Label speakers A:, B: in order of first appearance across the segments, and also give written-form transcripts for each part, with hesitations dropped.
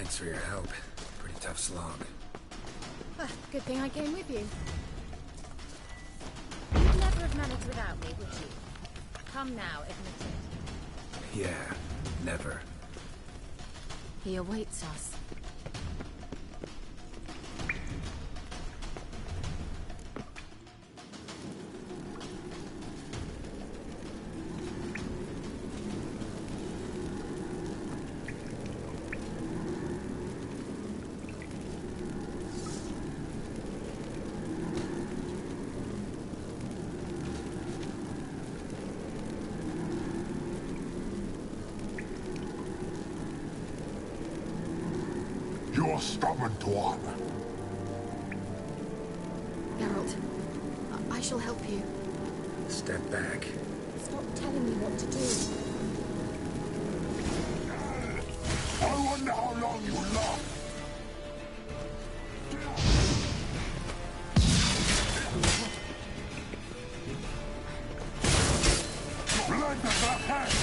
A: Thanks for your help. Pretty tough slog.
B: Good thing I came with you. You'd never have managed without me, would you? Come now, admit it.
A: Yeah, never.
B: He awaits us.
C: You're stubborn one.
B: Geralt, I shall help you.
A: Step back.
B: Stop telling me what to do.
C: I wonder how long you last. Blood of the hand!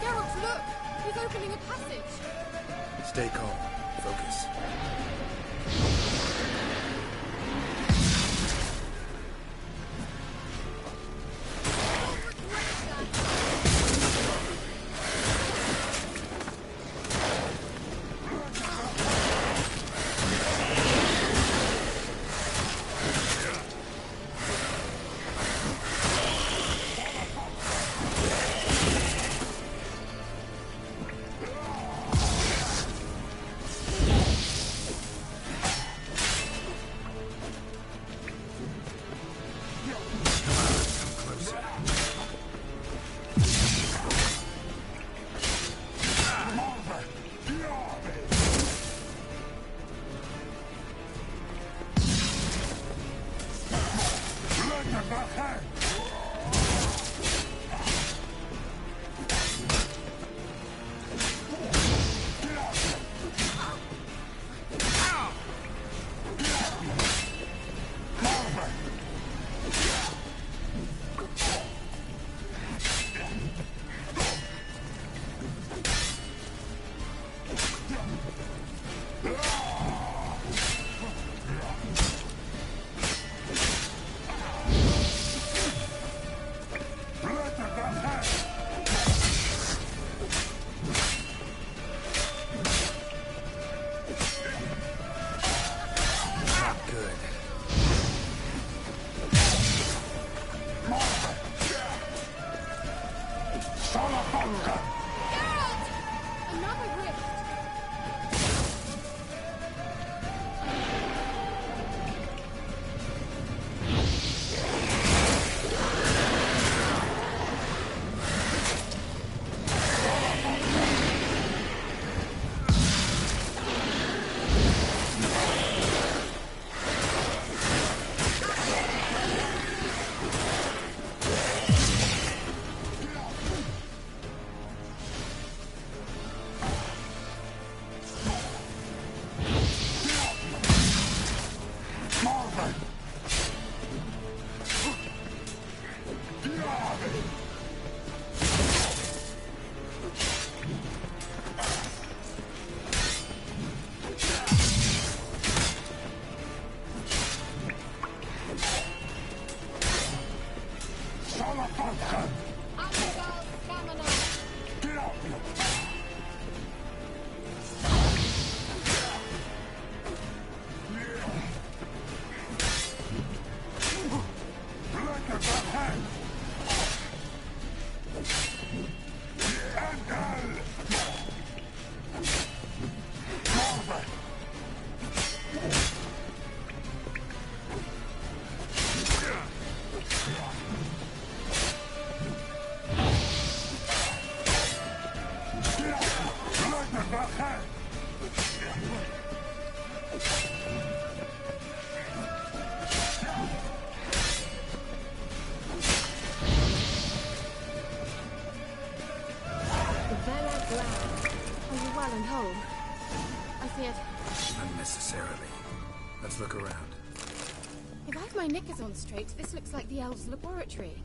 B: Geralt, look! He's opening a passage.
A: Stay calm. Focus.
B: glad. Are you well and whole? I feared...
A: Unnecessarily. Let's look around.
B: If I have my knickers on straight, this looks like the elves' laboratory.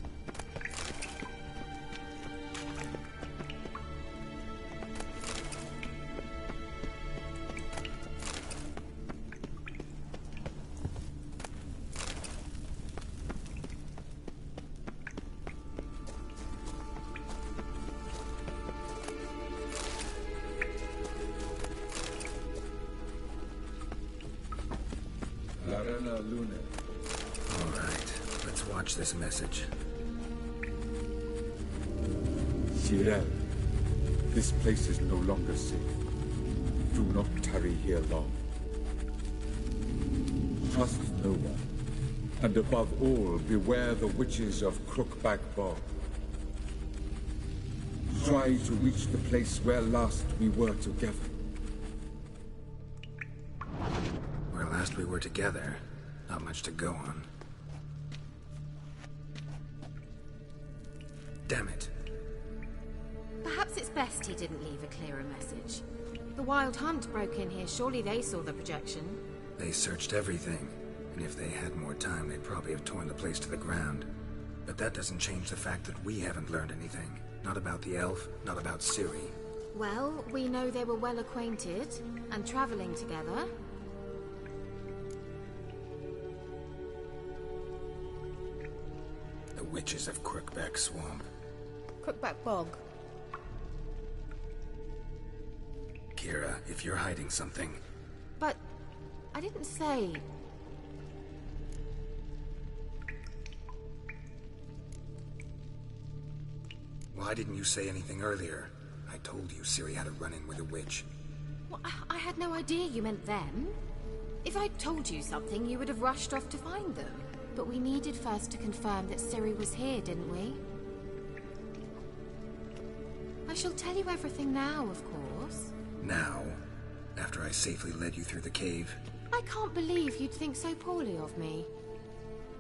A: Alright, let's watch this message.
D: Cyril, this place is no longer safe. Do not tarry here long. Trust no one. And above all, beware the witches of Crookback Bog. Try to reach the place where last we were together.
A: Where last we were together, not much to go on. Damn it.
B: Perhaps it's best he didn't leave a clearer message. The Wild Hunt broke in here. Surely they saw the projection.
A: They searched everything, and if they had more time, they'd probably have torn the place to the ground. But that doesn't change the fact that we haven't learned anything. Not about the elf, not about Ciri.
B: Well, we know they were well acquainted and traveling together.
A: The witches of Crookback Swamp.
B: Crookback Bog.
A: Kira, if you're hiding something...
B: But... I didn't say...
A: Why didn't you say anything earlier? I told you Ciri had a run-in with a witch.
B: Well, I had no idea you meant them. If I'd told you something, you would have rushed off to find them. But we needed first to confirm that Ciri was here, didn't we? I shall tell you everything now, of course.
A: Now? After I safely led you through the cave?
B: I can't believe you'd think so poorly of me.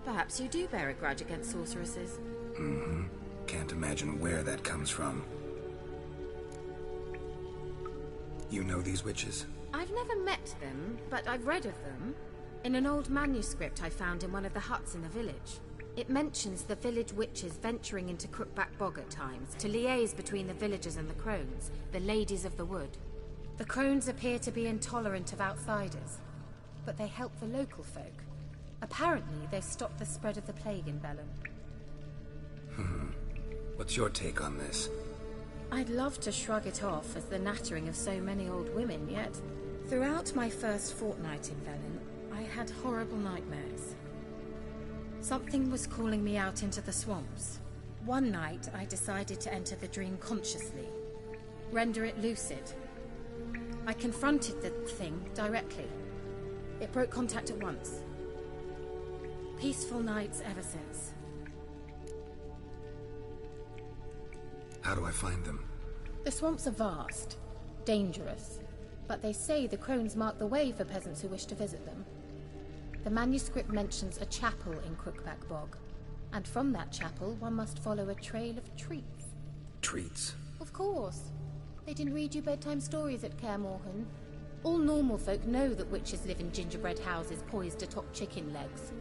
B: Perhaps you do bear a grudge against sorceresses.
A: Mm-hmm. Can't imagine where that comes from. You know these witches?
B: I've never met them, but I've read of them. In an old manuscript I found in one of the huts in the village. It mentions the village witches venturing into Crookback Bog at times to liaise between the villagers and the crones, the ladies of the wood. The crones appear to be intolerant of outsiders, but they help the local folk. Apparently, they stopped the spread of the plague in Bellum.
A: What's your take on this?
B: I'd love to shrug it off as the nattering of so many old women, yet throughout my first fortnight in Bellum, I had horrible nightmares. Something was calling me out into the swamps. One night, I decided to enter the dream consciously, render it lucid. I confronted the thing directly. It broke contact at once. Peaceful nights ever since.
A: How do I find them?
B: The swamps are vast, dangerous, but they say the crones mark the way for peasants who wish to visit them. The manuscript mentions a chapel in Crookback Bog, and from that chapel one must follow a trail of treats.
A: Treats?
B: Of course. They didn't read you bedtime stories at Kaer Morhen. All normal folk know that witches live in gingerbread houses poised atop chicken legs.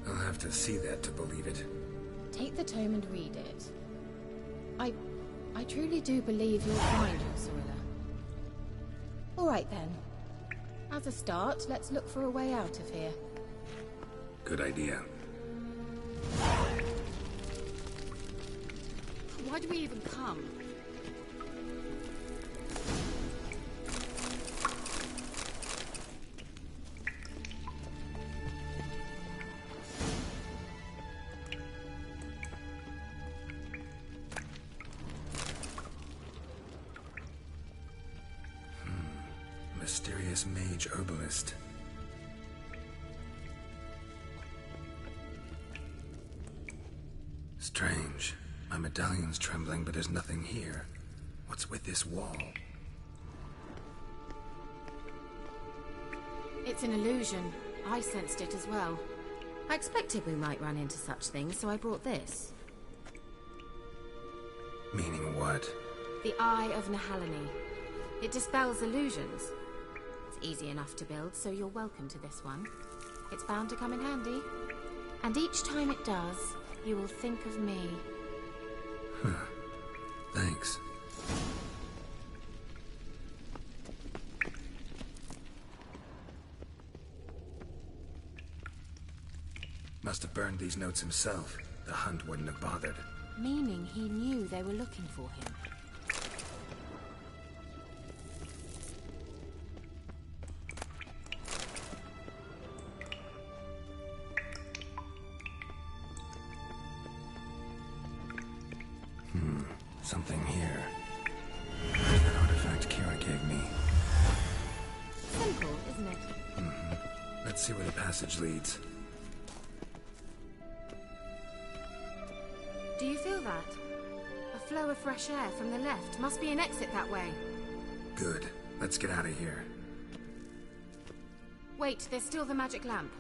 A: I'll have to see that to believe it.
B: Take the tome and read it. I truly do believe you'll find your Sorilla. All right then. As a start, let's look for a way out of here.
A: Good idea.
B: Why do we even come?
A: Mysterious mage herbalist. Strange. My medallion's trembling, but there's nothing here. What's with this wall?
B: It's an illusion. I sensed it as well. I expected we might run into such things, so I brought this.
A: Meaning what?
B: The Eye of Nahalani. It dispels illusions. It's easy enough to build, so you're welcome to this one. It's bound to come in handy. And each time it does, you will think of me.
A: Thanks. Must have burned these notes himself. The Hunt wouldn't have bothered.
B: Meaning he knew they were looking for him.
A: Something here. That artifact Kira gave me.
B: Simple, isn't it?
A: Let's see where the passage leads.
B: Do you feel that? A flow of fresh air from the left. Must be an exit that way.
A: Good. Let's get out of here.
B: Wait, there's still the magic lamp.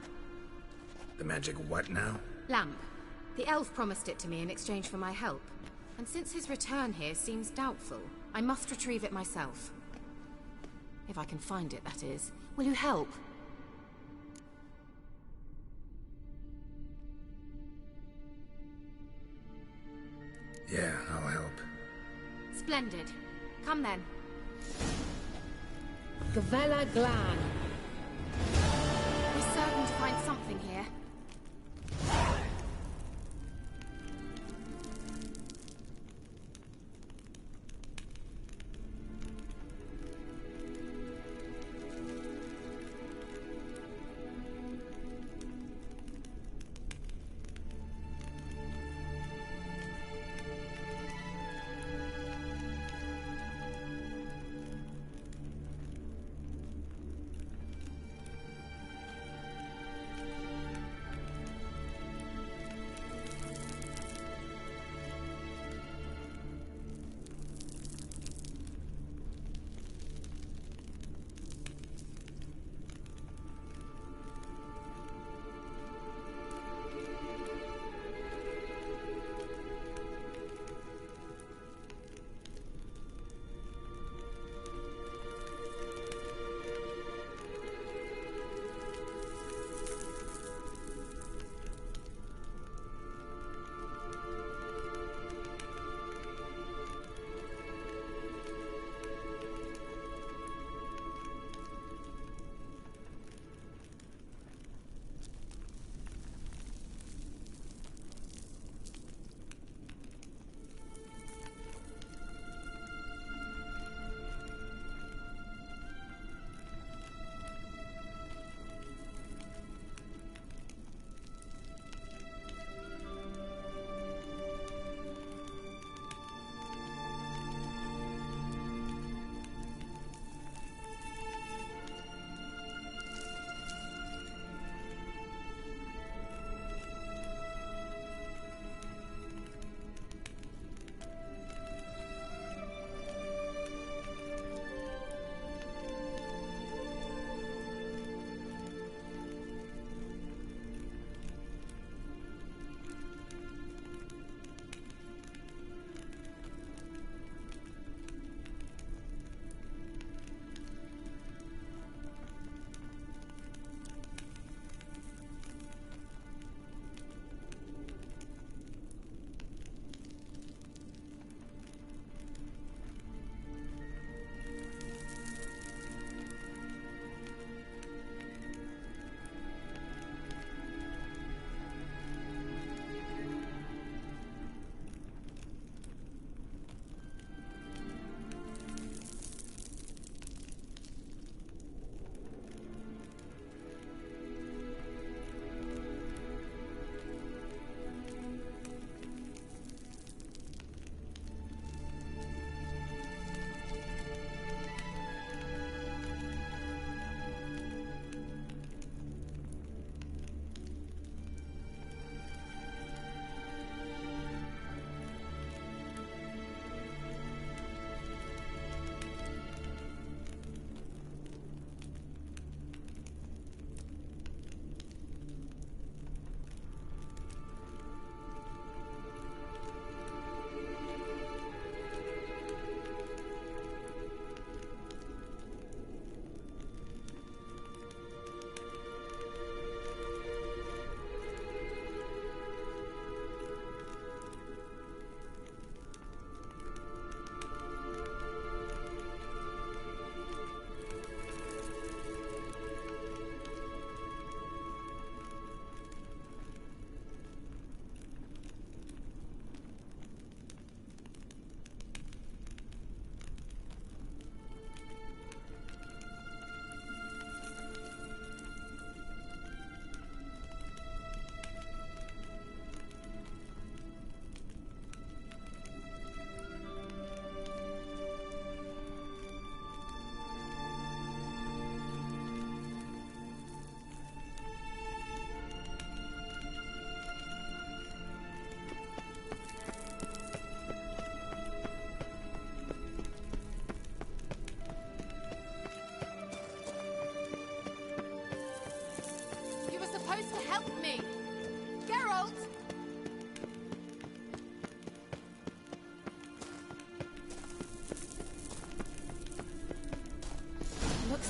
A: The magic what now?
B: Lamp. The elf promised it to me in exchange for my help. And since his return here seems doubtful, I must retrieve it myself. If I can find it, that is. Will you help?
A: Yeah, I'll help.
B: Splendid. Come then.
E: Gavella Glan.
B: We're certain to find something here.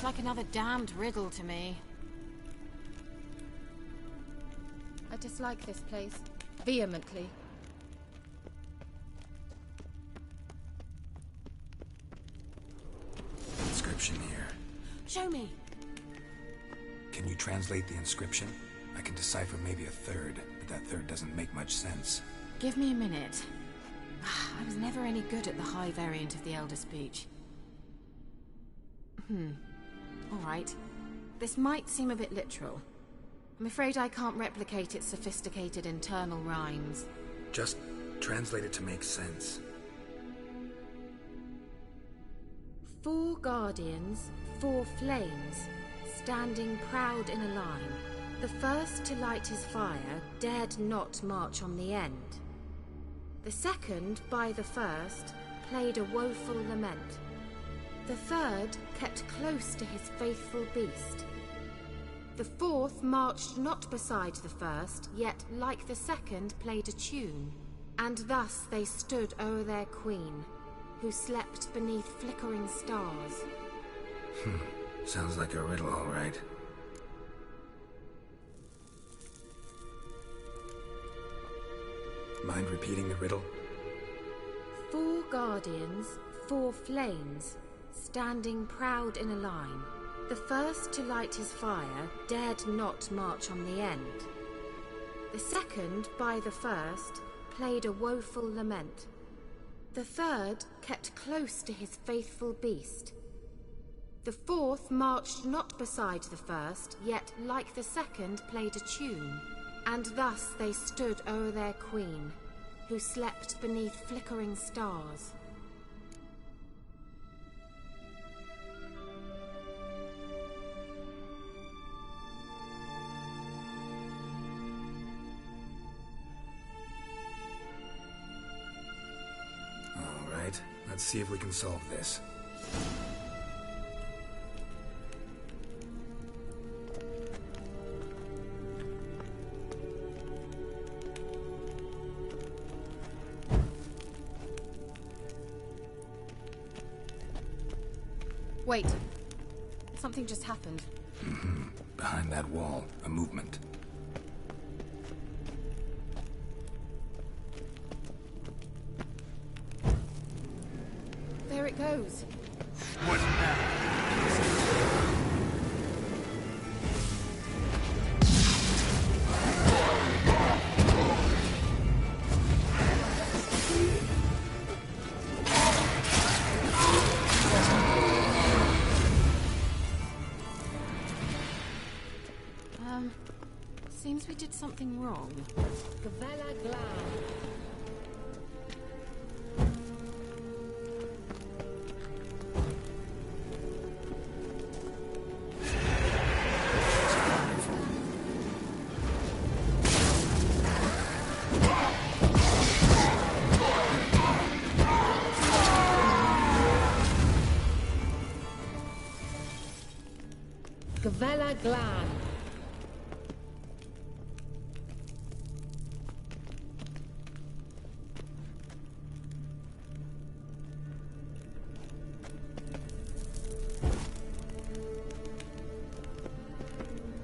B: looks like another damned riddle to me. I dislike this place. Vehemently.
A: Inscription here.
B: Show me.
A: Can you translate the inscription? I can decipher maybe a third, but that third doesn't make much sense.
B: Give me a minute. I was never any good at the high variant of the Elder Speech. Alright. This might seem a bit literal. I'm afraid I can't replicate its sophisticated internal rhymes.
A: Just translate it to make sense.
B: 4 guardians, 4 flames, standing proud in a line. The first to light his fire dared not march on the end. The second, by the first, played a woeful lament. The third kept close to his faithful beast. The fourth marched not beside the first, yet like the second played a tune. And thus they stood o'er their queen, who slept beneath flickering stars.
A: Sounds like a riddle, all right. Mind repeating the riddle?
B: 4 guardians, 4 flames, standing proud in a line. The first to light his fire dared not march on the end. The second, by the first, played a woeful lament. The third kept close to his faithful beast. The fourth marched not beside the first, yet like the second played a tune. And thus they stood o'er their queen, who slept beneath flickering stars.
A: All right, let's see if we can solve this.
B: Wait. Something just happened.
A: Behind that wall, a movement.
B: There it goes.
C: What now?
B: Seems we did something wrong. Gavella Glad. Gavella Glad.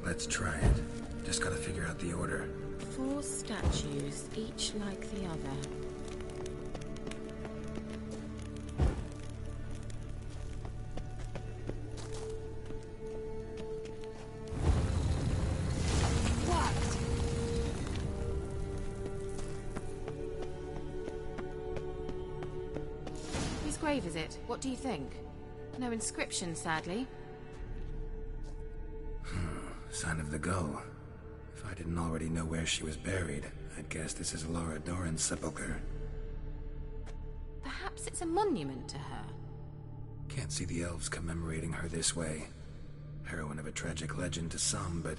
A: Let's try it. Just gotta figure out the order.
B: 4 statues, each like the other. Whose grave is it? What do you think? No inscription, sadly.
A: Sign of the gull. If I didn't already know where she was buried, I'd guess this is Laura Doran's sepulcher.
B: Perhaps it's a monument to her.
A: Can't see the elves commemorating her this way. Heroine of a tragic legend to some, but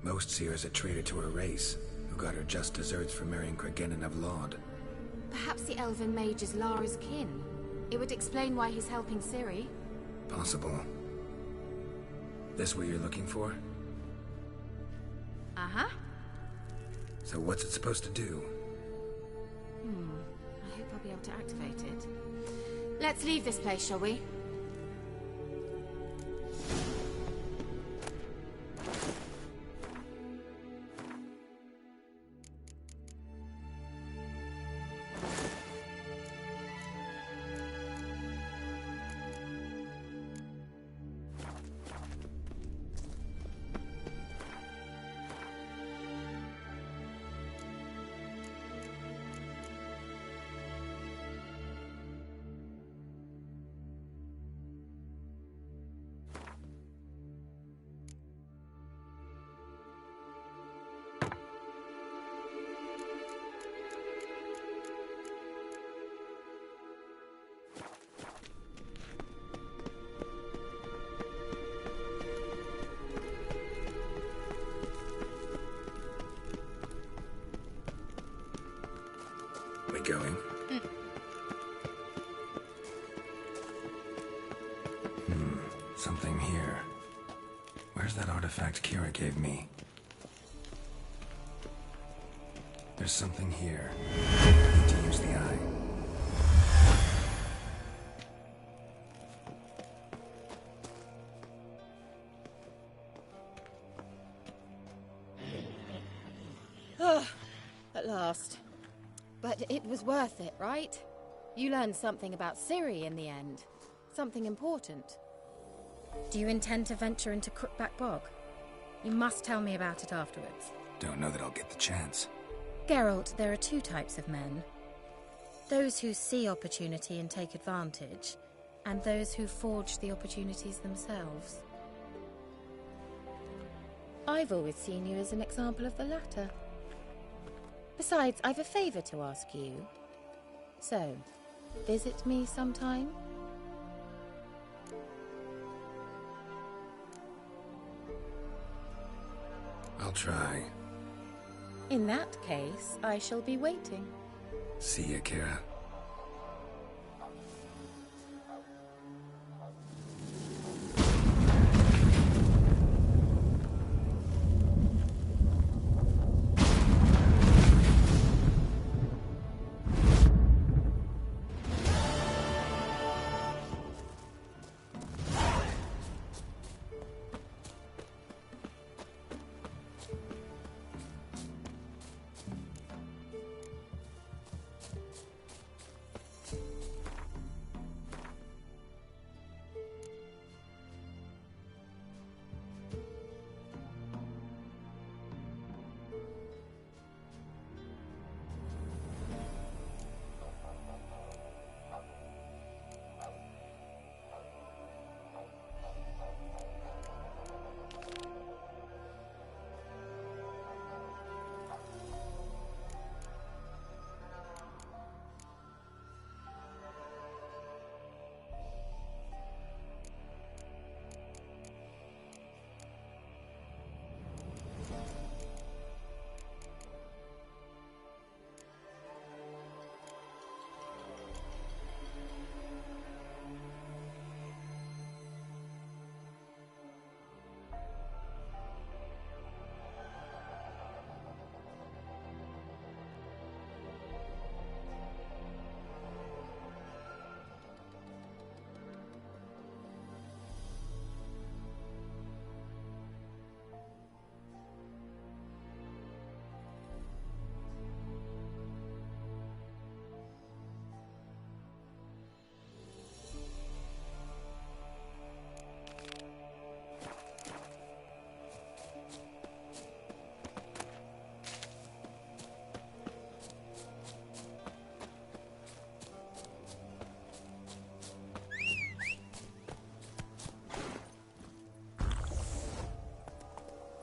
A: most see her as a traitor to her race, who got her just deserts for marrying Cregennan of Laud.
B: Perhaps the elven mage is Lara's kin. It would explain why he's helping Ciri.
A: Possible. This what you're looking for?
B: Uh-huh.
A: So what's it supposed to do?
B: I hope I'll be able to activate it. Let's leave this place, shall we?
A: Something here. Where's that artifact Kira gave me? There's something here. I need to use the eye.
B: At last. But it was worth it, right? You learned something about Ciri in the end. Something important. Do you intend to venture into Crookback Bog? You must tell me about it afterwards.
A: Don't know that I'll get the chance.
B: Geralt, there are two types of men. Those who see opportunity and take advantage, and those who forge the opportunities themselves. I've always seen you as an example of the latter. Besides, I've a favor to ask you. So, visit me sometime?
A: I'll try.
B: In that case, I shall be waiting.
A: See ya, Kira.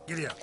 A: Giddy up.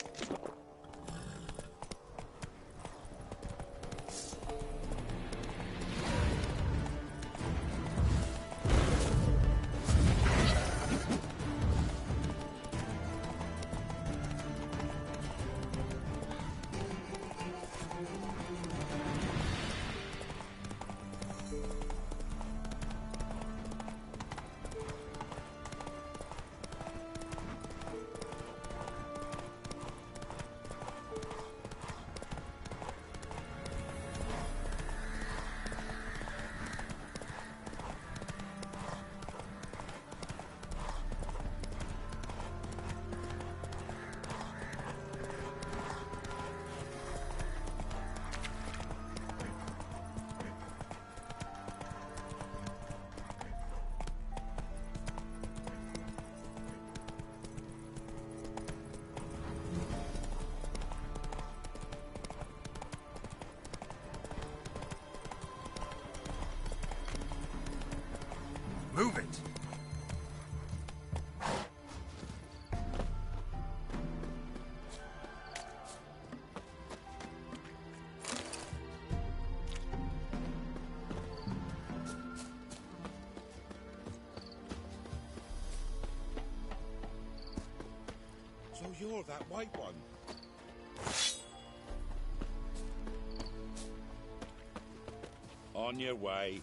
A: Move it!
C: So you're that white one? On your way.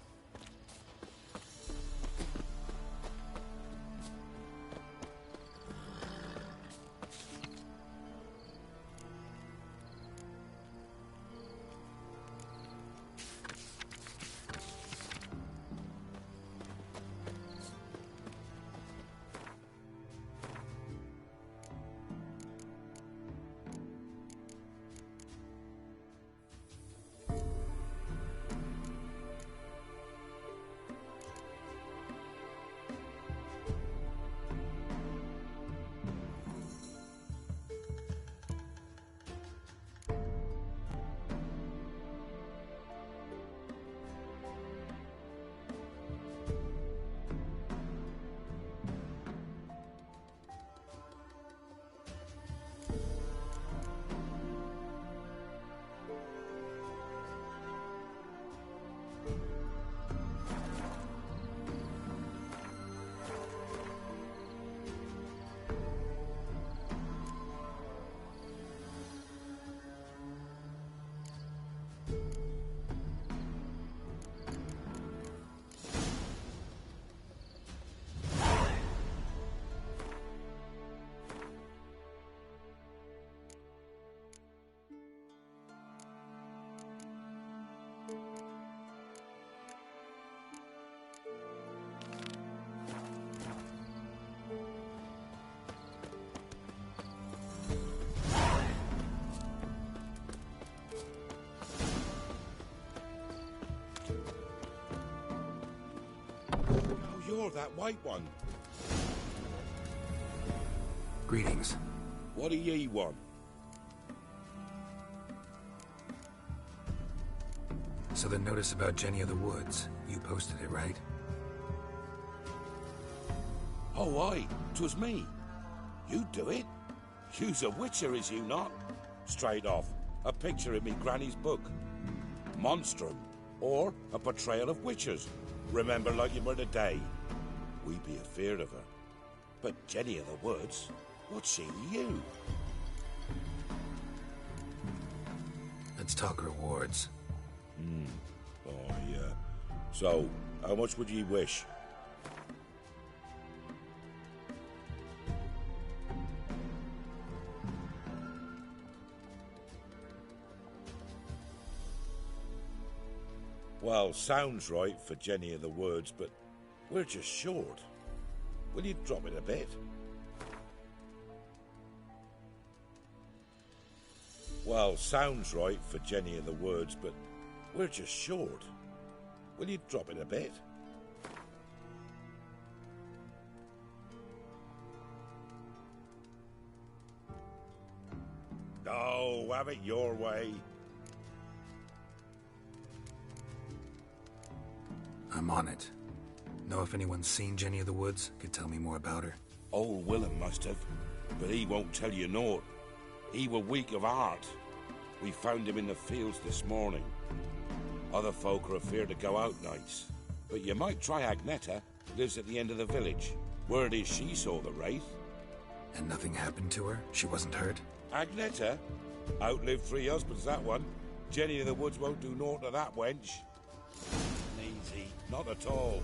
E: you're that white one.
A: Greetings.
E: What do ye want?
A: So the notice about Jenny of the Woods, you posted it, right?
E: Oh, aye, 'twas me. You do it? You's a witcher, is you not? Straight off, a picture in me granny's book. Monstrum, or a portrayal of witches. Remember like you were today. We be afeard of her. But Jenny of the Woods, what's she to you?
A: Let's talk rewards.
E: Oh, yeah. So, how much would ye wish? Well, sounds right for Jenny of the Woods, but we're just short. Will you drop it a bit? Well, sounds right for Jenny of the Woods, but we're just short. Will you drop it a bit? Oh, have it your way.
A: I'm on it. Know if anyone's seen Jenny of the Woods? Could tell me more about her.
E: Old Willem must have, but he won't tell you naught. He were weak of heart. We found him in the fields this morning. Other folk are afeard to go out nights. But you might try Agneta, lives at the end of the village. Word is she saw the wraith.
A: And nothing happened to her? She wasn't hurt?
E: Agneta? Outlived 3 husbands, that one. Jenny of the Woods won't do naught to that wench. Easy, not at all.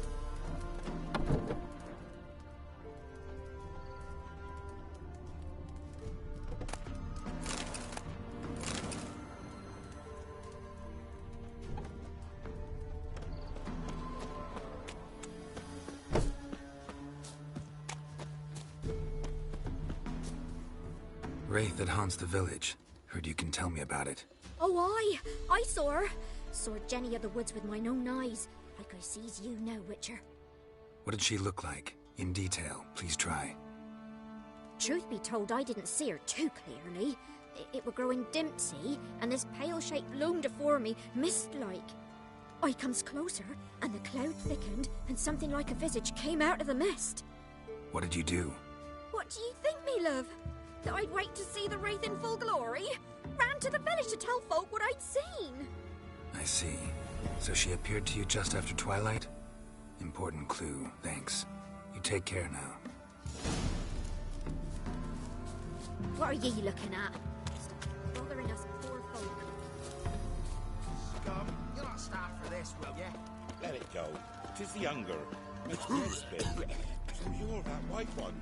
A: Wraith that haunts the village. Heard you can tell me about it.
F: Oh, I saw her. Saw Jenny of the Woods with mine own eyes, like I sees you now, Witcher.
A: What did she look like? In detail, please try.
F: Truth be told, I didn't see her too clearly. It were growing dim, see, and this pale shape loomed afore me, mist-like. I comes closer, and the cloud thickened, and something like a visage came out of the mist.
A: What did you do?
F: What do you think, me love? That I'd wait to see the wraith in full glory? Ran to the village to tell folk what I'd seen.
A: I see. So she appeared to you just after twilight? Important clue, thanks. You take care now.
F: What are ye looking at? Stop bothering us poor folk.
G: Scum, you'll not starve for this, will ye?
E: Let it go. 'Tis the hunger. Makes me spit. So you're that white one.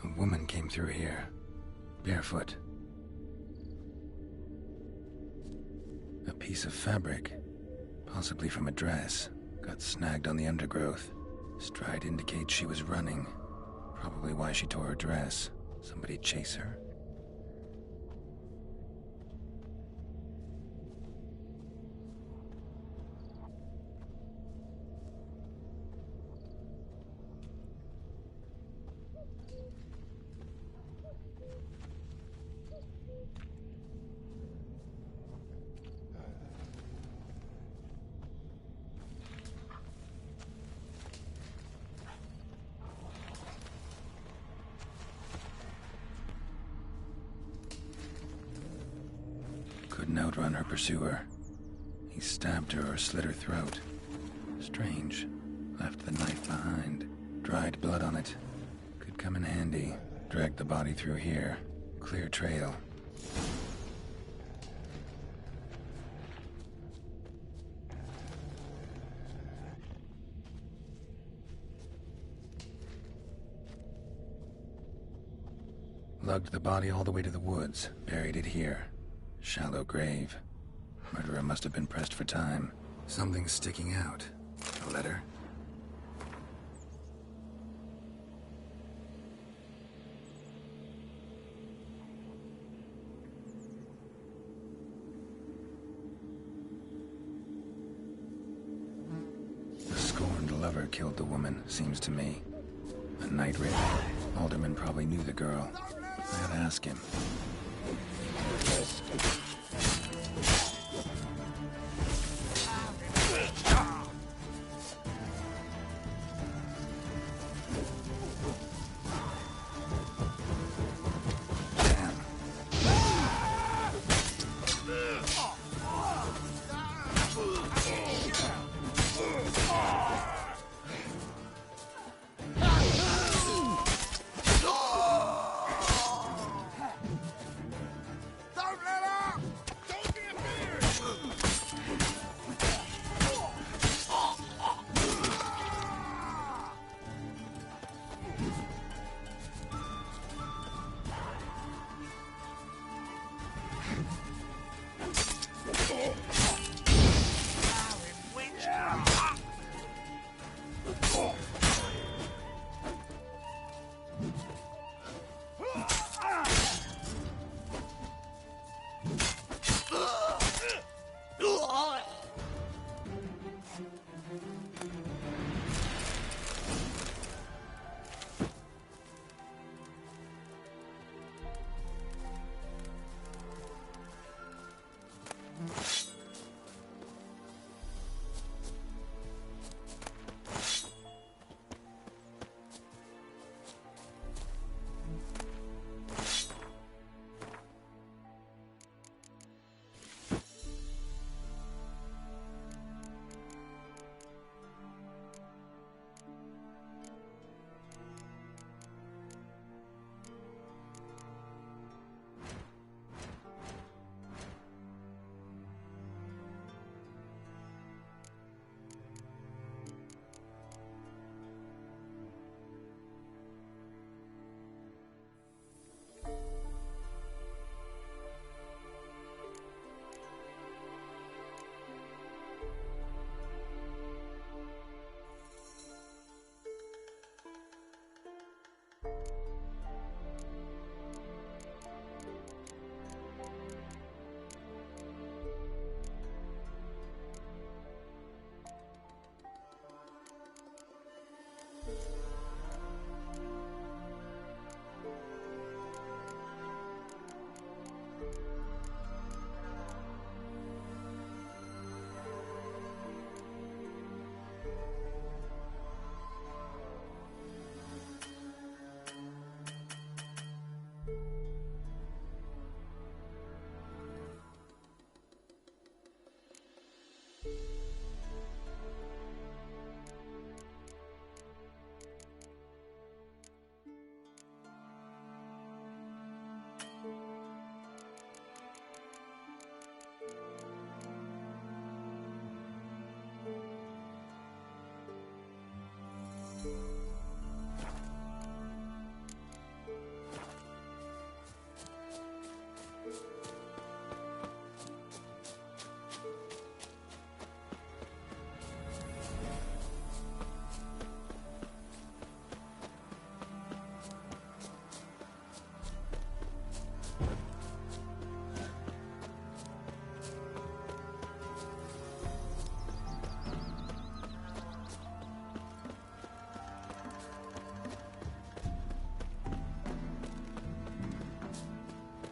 A: A woman came through here, barefoot. A piece of fabric, possibly from a dress, got snagged on the undergrowth. Stride indicates she was running. Probably why she tore her dress. Somebody chase her? couldn't outrun her pursuer. He stabbed her or slit her throat. Strange. Left the knife behind. Dried blood on it. Could come in handy. Dragged the body through here. Clear trail. Lugged the body all the way to the woods. Buried it here. Shallow grave. Murderer must have been pressed for time. Something's sticking out. A letter? The scorned lover killed the woman, seems to me. A night raid. Alderman probably knew the girl. I gotta ask him.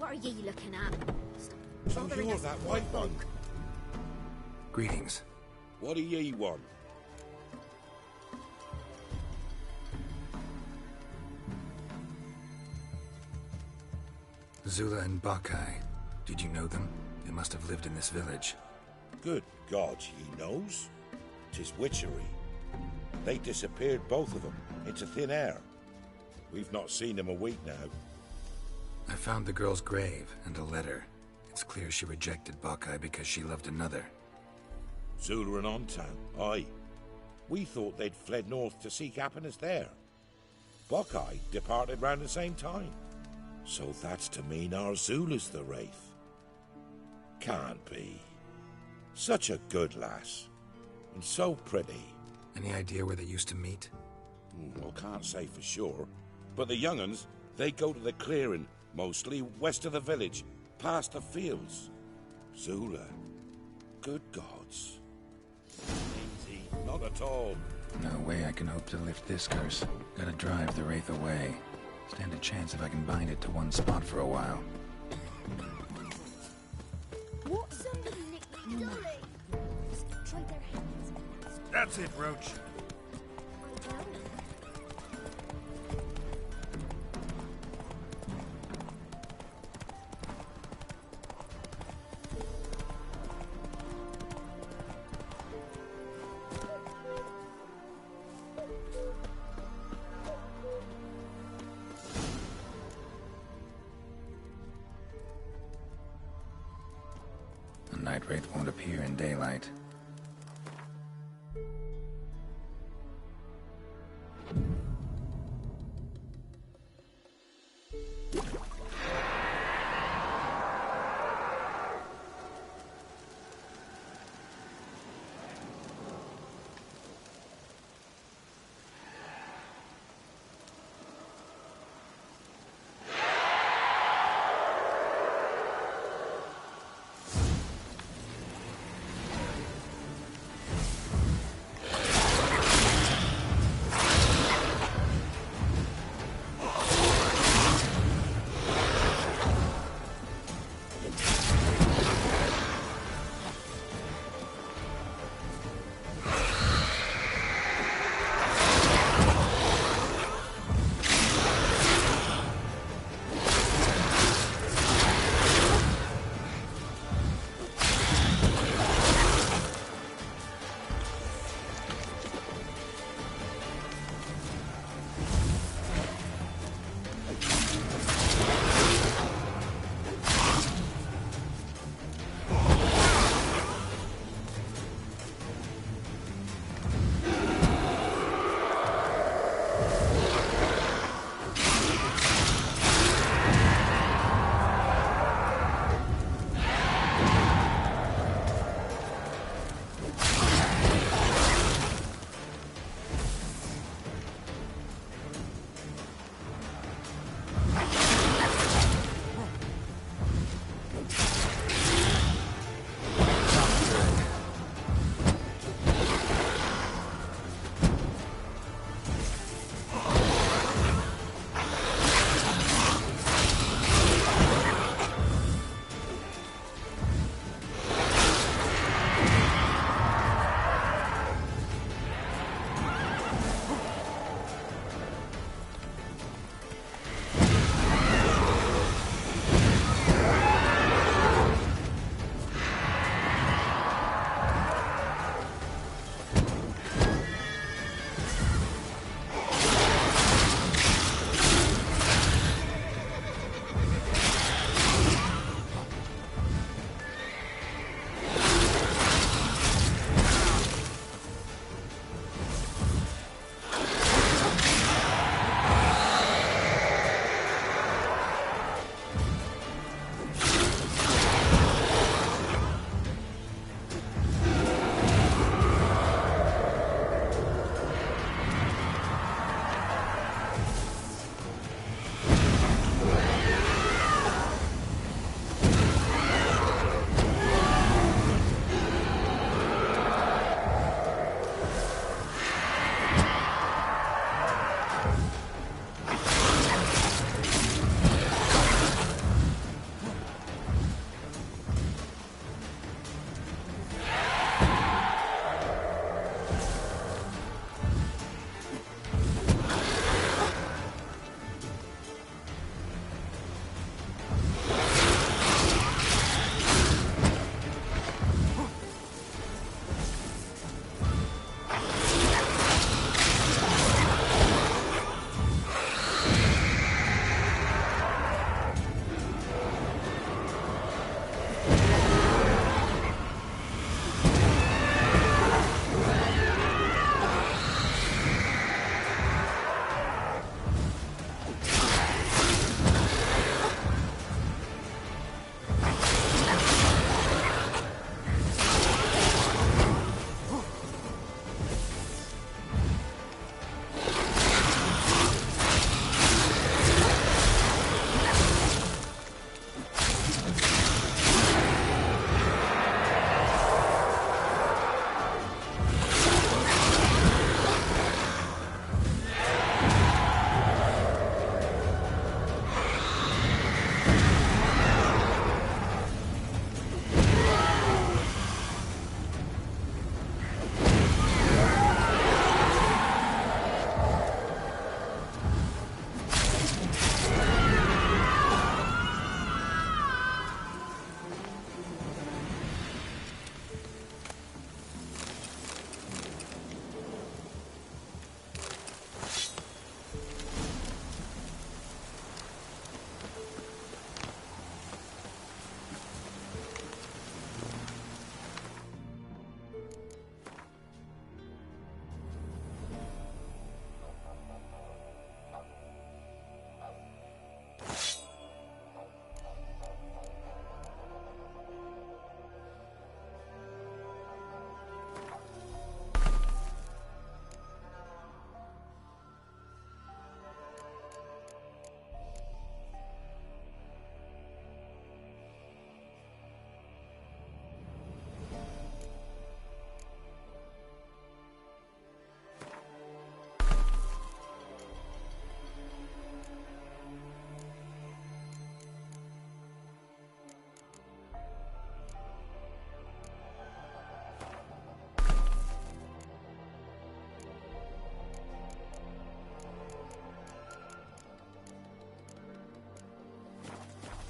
F: What are ye looking at?
E: So you're that white one.
A: Greetings.
E: What do ye want?
A: Zula and Bakai. Did you know them? They must have lived in this village.
E: Good God, he knows. 'Tis witchery. They disappeared, both of them, into thin air. We've not seen them a week now.
A: I found the girl's grave and a letter. It's clear she rejected Buckeye because she loved another.
E: Zula and Ontan, aye. We thought they'd fled north to seek happiness there. Buckeye departed round the same time. So that's to mean our Zula's the wraith. Can't be. Such a good lass. And so pretty.
A: Any idea where they used to meet?
E: Well, can't say for sure. But the young'uns, they go to the clearing, mostly west of the village, past the fields. Zula. Good gods. Easy, not at all.
A: No way I can hope to lift this curse. Gotta drive the wraith away. Stand a chance if I can bind it to one spot for a while.
F: What somebody nicked Dolly? Try their hands.
C: That's it, Roach.
A: The night wraith won't appear in daylight.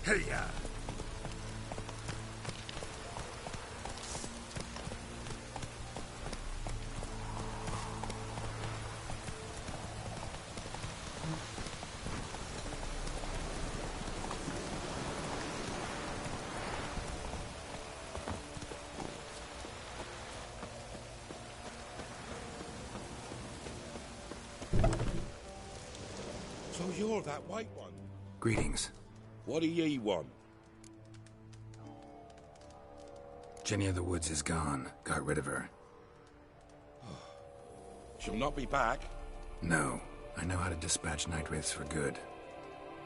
C: Hey-ya!
E: So you're that white one?
A: Greetings.
E: What do ye want?
A: Jenny of the Woods is gone. Got rid of her.
E: She'll not be back?
A: No. I know how to dispatch night wraiths for good.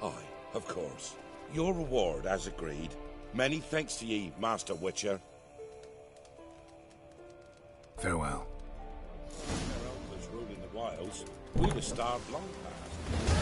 E: Aye, of course. Your reward, as agreed. Many thanks to ye, Master Witcher.
A: Farewell.
E: Their elders ruling the wilds, we'd have starved long past.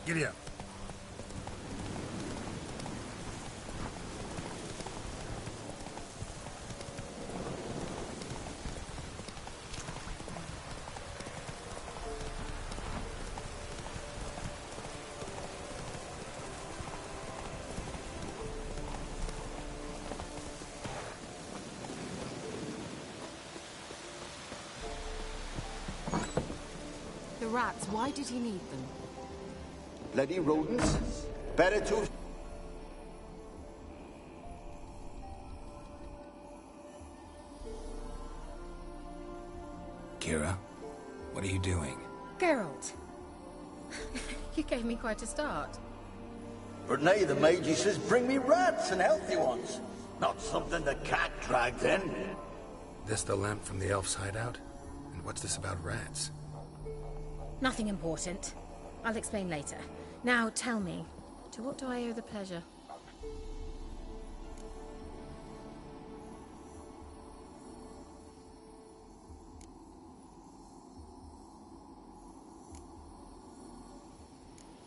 C: Giddy up.
H: The rats, why did he need them?
I: Bloody rodents. Better to...
A: Kira, what are you doing?
B: Geralt. You gave me quite a start.
I: But now the mage says bring me rats and healthy ones. Not something the cat dragged in.
A: This the lamp from the elf's hideout? And what's this about rats?
B: Nothing important. I'll explain later. Now tell me, to what do I owe the pleasure?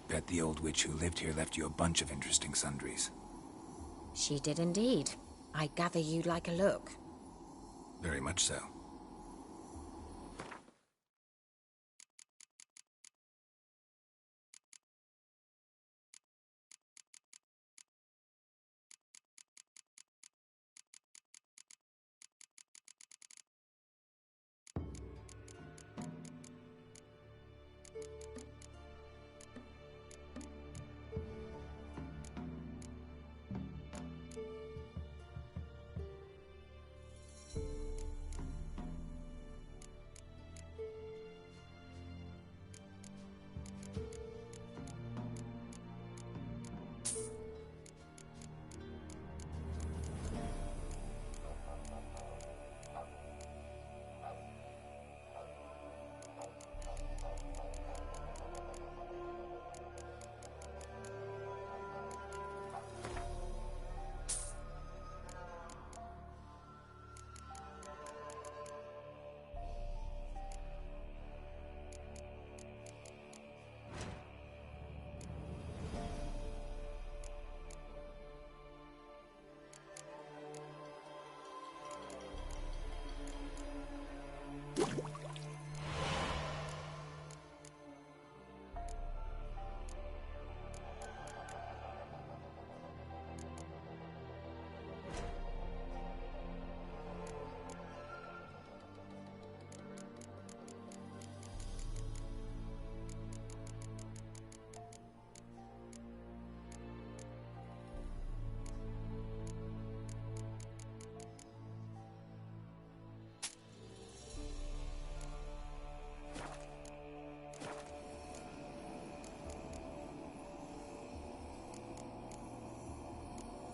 A: Bet the old witch who lived here left you a bunch of interesting sundries.
B: She did indeed. I gather you'd like a look.
A: Very much so.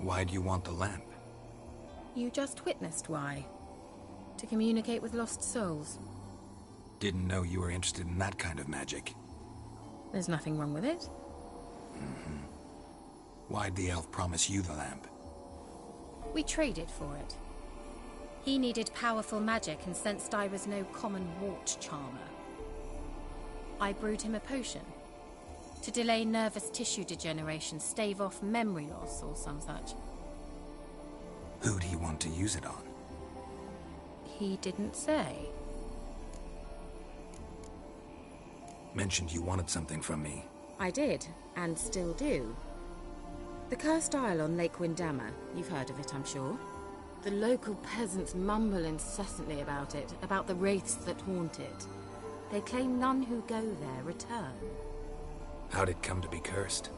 A: Why do you want the lamp?
B: You just witnessed why. To communicate with lost souls.
A: Didn't know you were interested in that kind of magic.
B: There's nothing wrong with it.
A: Mm-hmm. Why'd the elf promise you the lamp?
B: We traded for it. He needed powerful magic and sensed I was no common wart charmer. I brewed him a potion. To delay nervous tissue degeneration, stave off memory loss or some such.
A: Who'd he want to use it on?
B: He didn't say.
A: Mentioned you wanted something from me.
B: I did, and still do. The cursed isle on Lake Windammer. You've heard of it, I'm sure. The local peasants mumble incessantly about it, about the wraiths that haunt it. They claim none who go there return.
A: How'd it come to be cursed?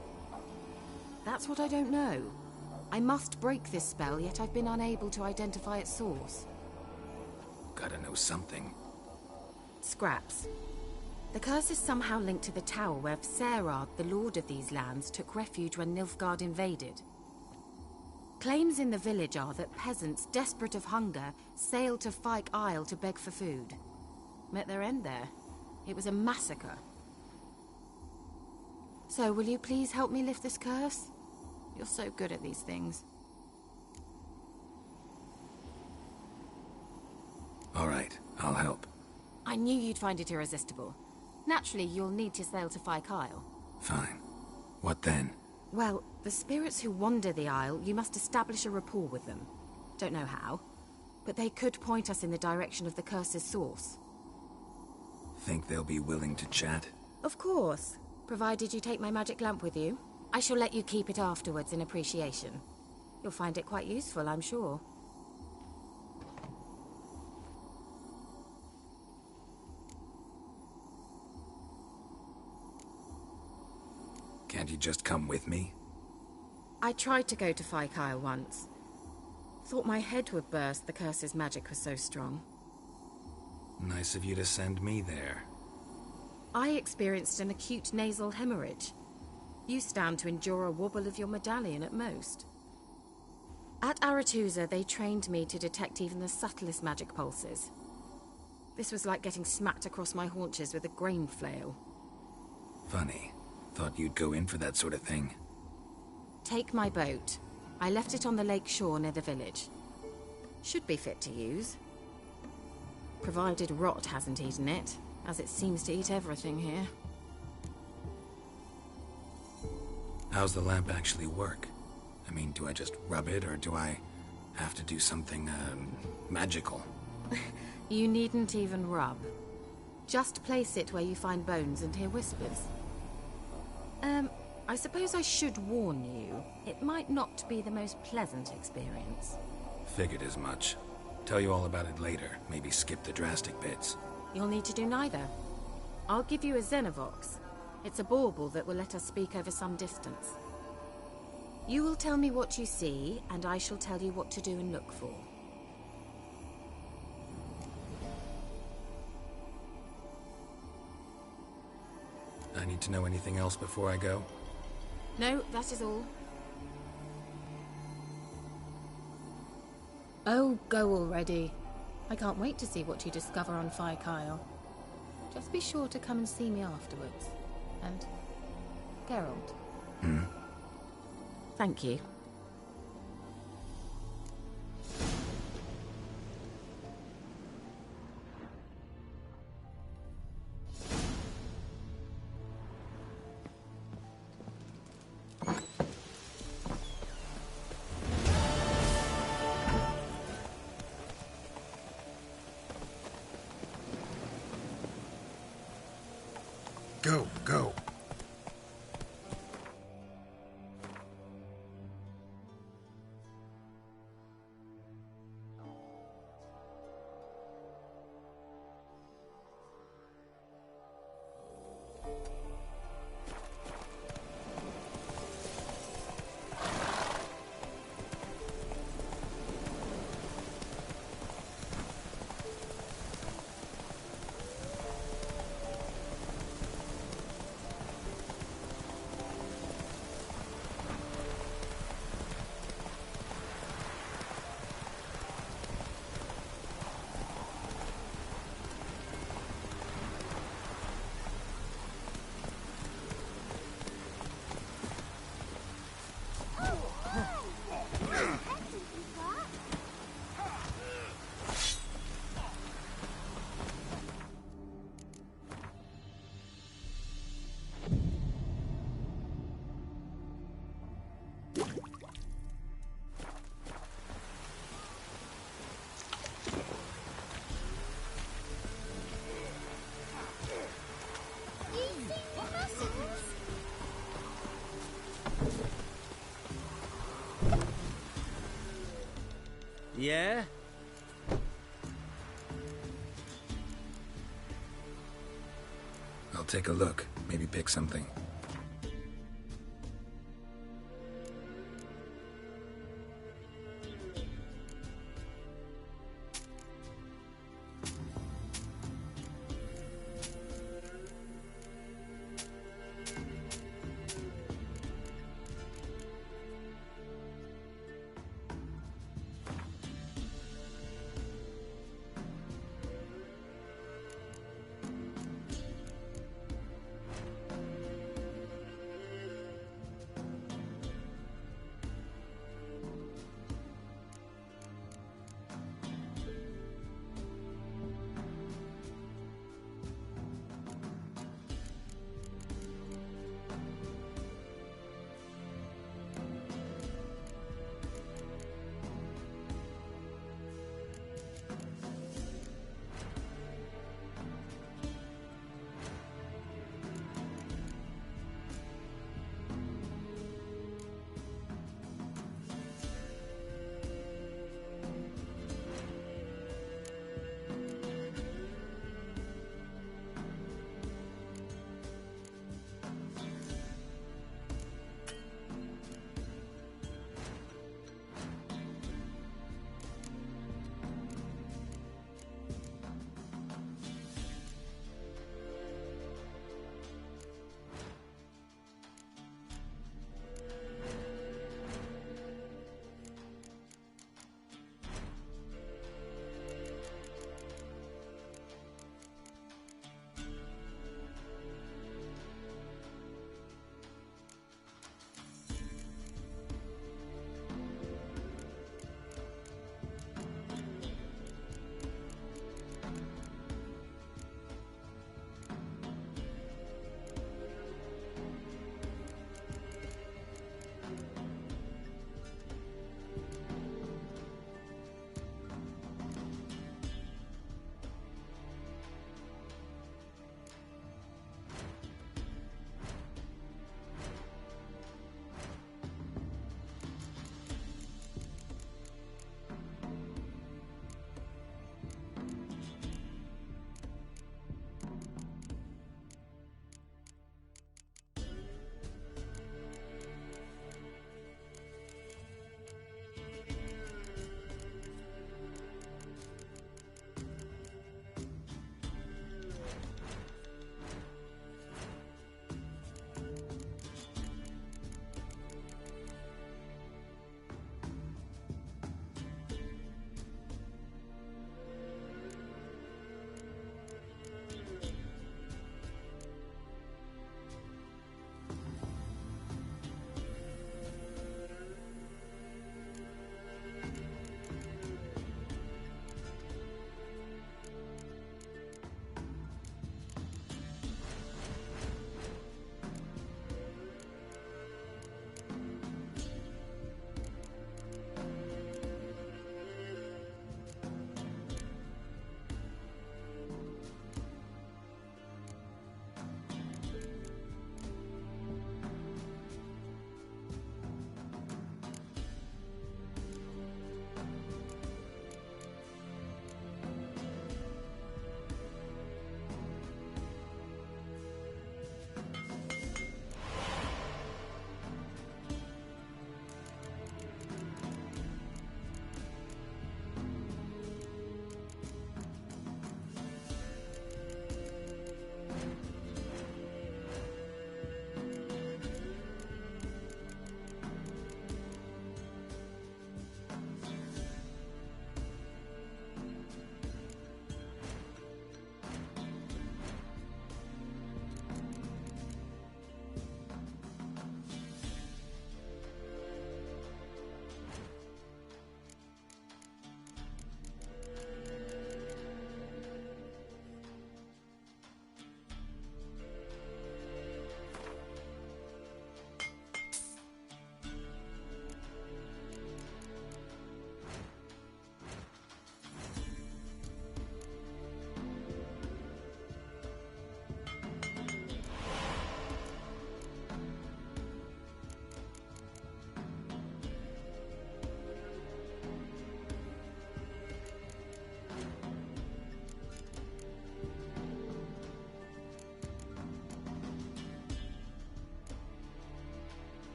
B: That's what I don't know. I must break this spell, yet I've been unable to identify its source.
A: Gotta know something.
B: Scraps. The curse is somehow linked to the tower where Serad, the lord of these lands, took refuge when Nilfgaard invaded. Claims in the village are that peasants, desperate of hunger, sailed to Fyke Isle to beg for food. Met their end there. It was a massacre. So, will you please help me lift this curse? You're so good at these things.
A: All right, I'll help.
B: I knew you'd find it irresistible. Naturally, you'll need to sail to Fyke Isle.
A: Fine. What then?
B: Well, the spirits who wander the isle, you must establish a rapport with them. Don't know how, but they could point us in the direction of the curse's source.
A: Think they'll be willing to chat?
B: Of course, provided you take my magic lamp with you. I shall let you keep it afterwards in appreciation. You'll find it quite useful, I'm sure.
A: Can't you just come with me?
B: I tried to go to Fyke Isle once. Thought my head would burst, the curse's magic was so strong.
A: Nice of you to send me there.
B: I experienced an acute nasal hemorrhage. You stand to endure a wobble of your medallion at most. At Aretusa, they trained me to detect even the subtlest magic pulses. This was like getting smacked across my haunches with a grain flail.
A: Funny. Thought you'd go in for that sort of thing.
B: Take my boat. I left it on the lake shore near the village. Should be fit to use. Provided rot hasn't eaten it, as it seems to eat everything here.
A: How's the lamp actually work? I mean, do I just rub it, or do I have to do something, magical?
B: You needn't even rub. Just place it where you find bones and hear whispers. I suppose I should warn you, it might not be the most pleasant experience.
A: Figured as much. Tell you all about it later, maybe skip the drastic bits.
B: You'll need to do neither. I'll give you a Xenovox. It's a bauble that will let us speak over some distance. You will tell me what you see, and I shall tell you what to do and look for.
A: I need to know anything else before I go?
B: No, that is all. Oh, go already. I can't wait to see what you discover on Fyke Isle. Just be sure to come and see me afterwards. And Geralt.
A: Hmm?
B: Thank you.
C: Go, go.
J: Yeah?
A: I'll take a look. Maybe pick something.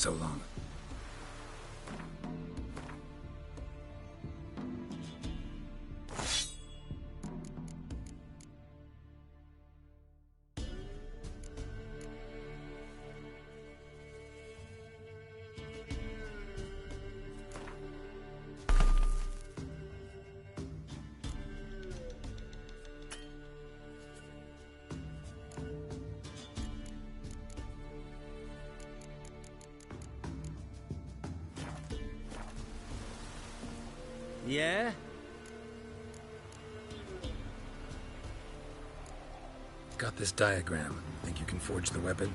A: So long.
J: Yeah?
A: Got this diagram. Think you can forge the weapon?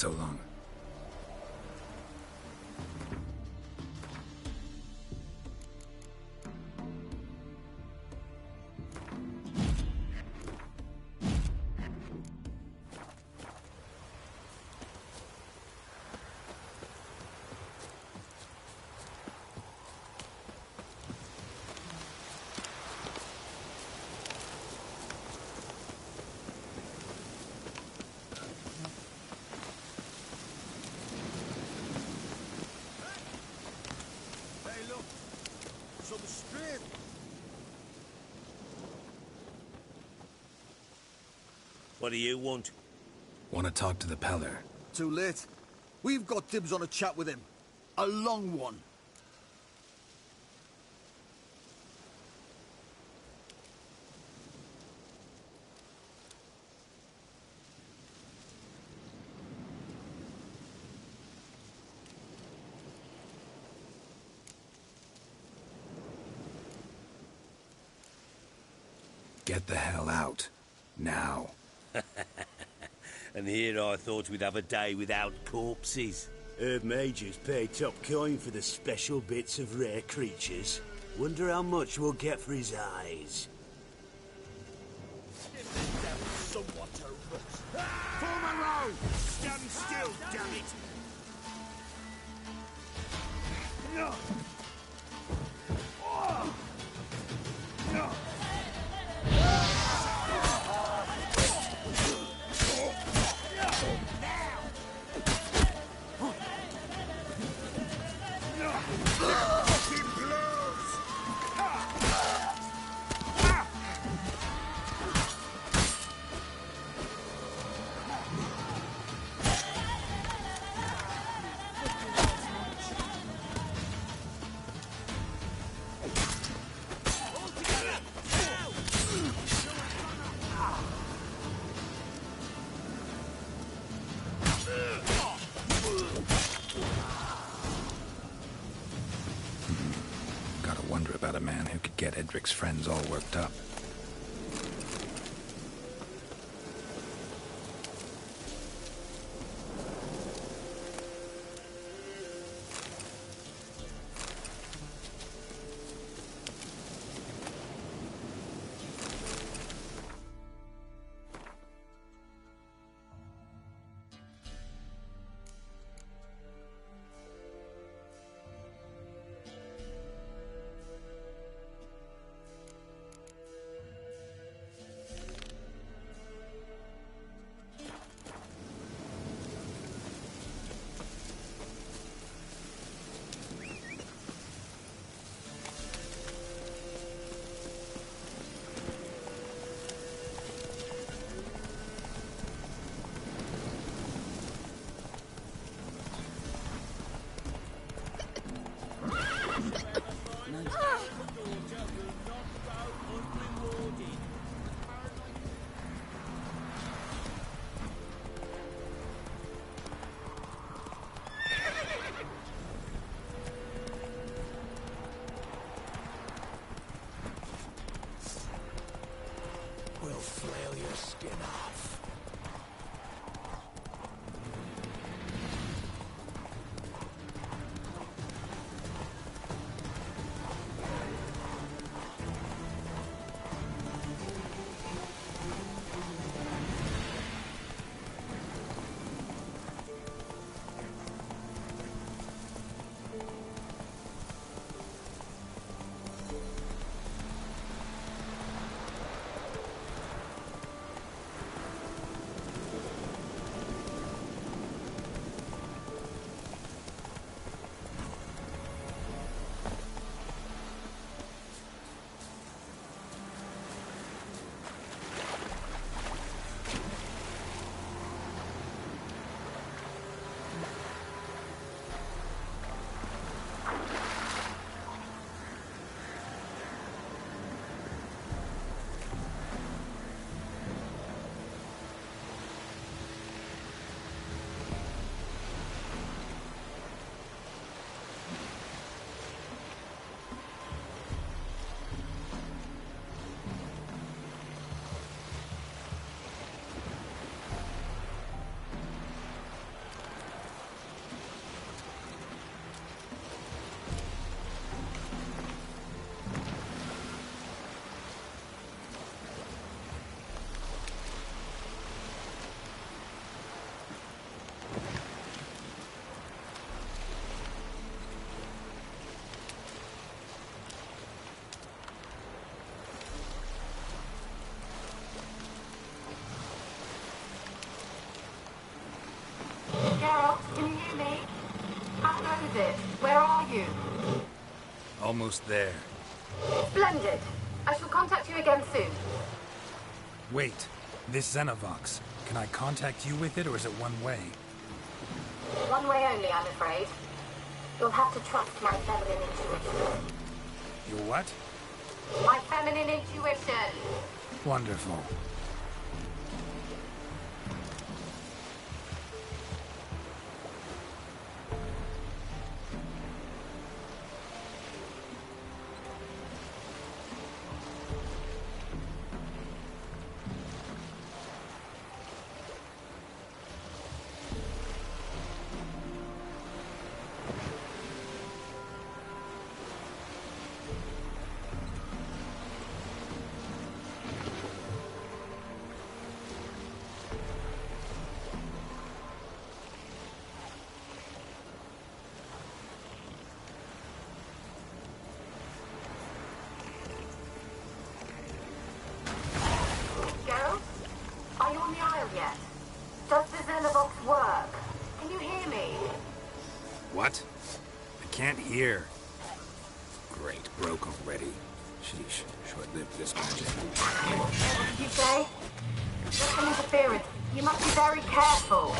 A: So long.
J: What do you want?
A: Want to talk to the Peller.
I: Too late. We've got dibs on a chat with him. A long one.
A: Get the hell out. Now.
J: And here I thought we'd have a day without corpses.
K: Herb Majors pay top coin for the special bits of rare creatures. Wonder how much we'll get for his eyes.
G: Somewhat to rest. Form a row! Stand still, damn it! No! Oh! No!
A: wonder about a man who could get Edric's friends all worked up.
G: Flail your skin off.
H: Can you hear me? How goes it? Where are you?
A: Almost there.
H: Splendid. I shall contact you again soon.
A: Wait, this Xenovox. Can I contact you with it, or is it one way?
H: One way only, I'm afraid. You'll have to trust my feminine intuition.
A: Your what?
H: My feminine intuition.
A: Wonderful.
H: Does the Xenovox work? Can you hear me?
A: What? I can't hear. Great, broke already. Sheesh, short-lived this magic.
H: What did you say? There's some interference. You must be very careful.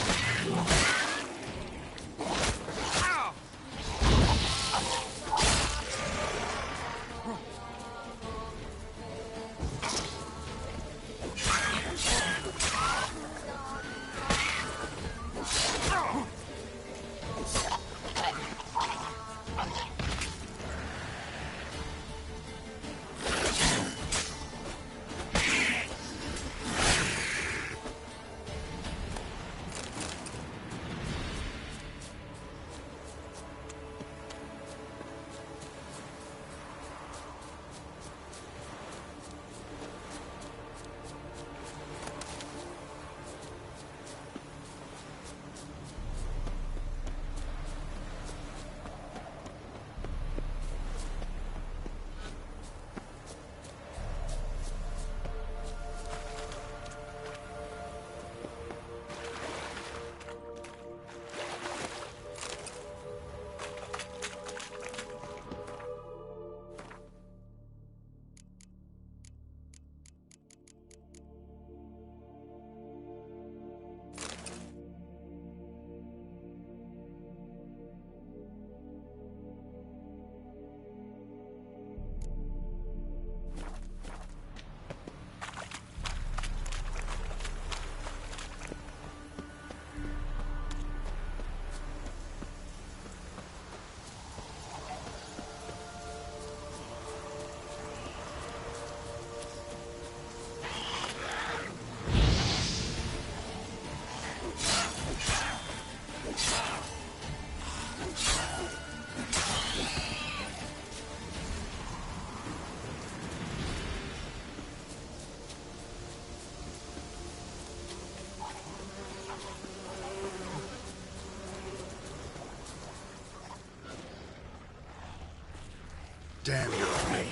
C: Damn you, me.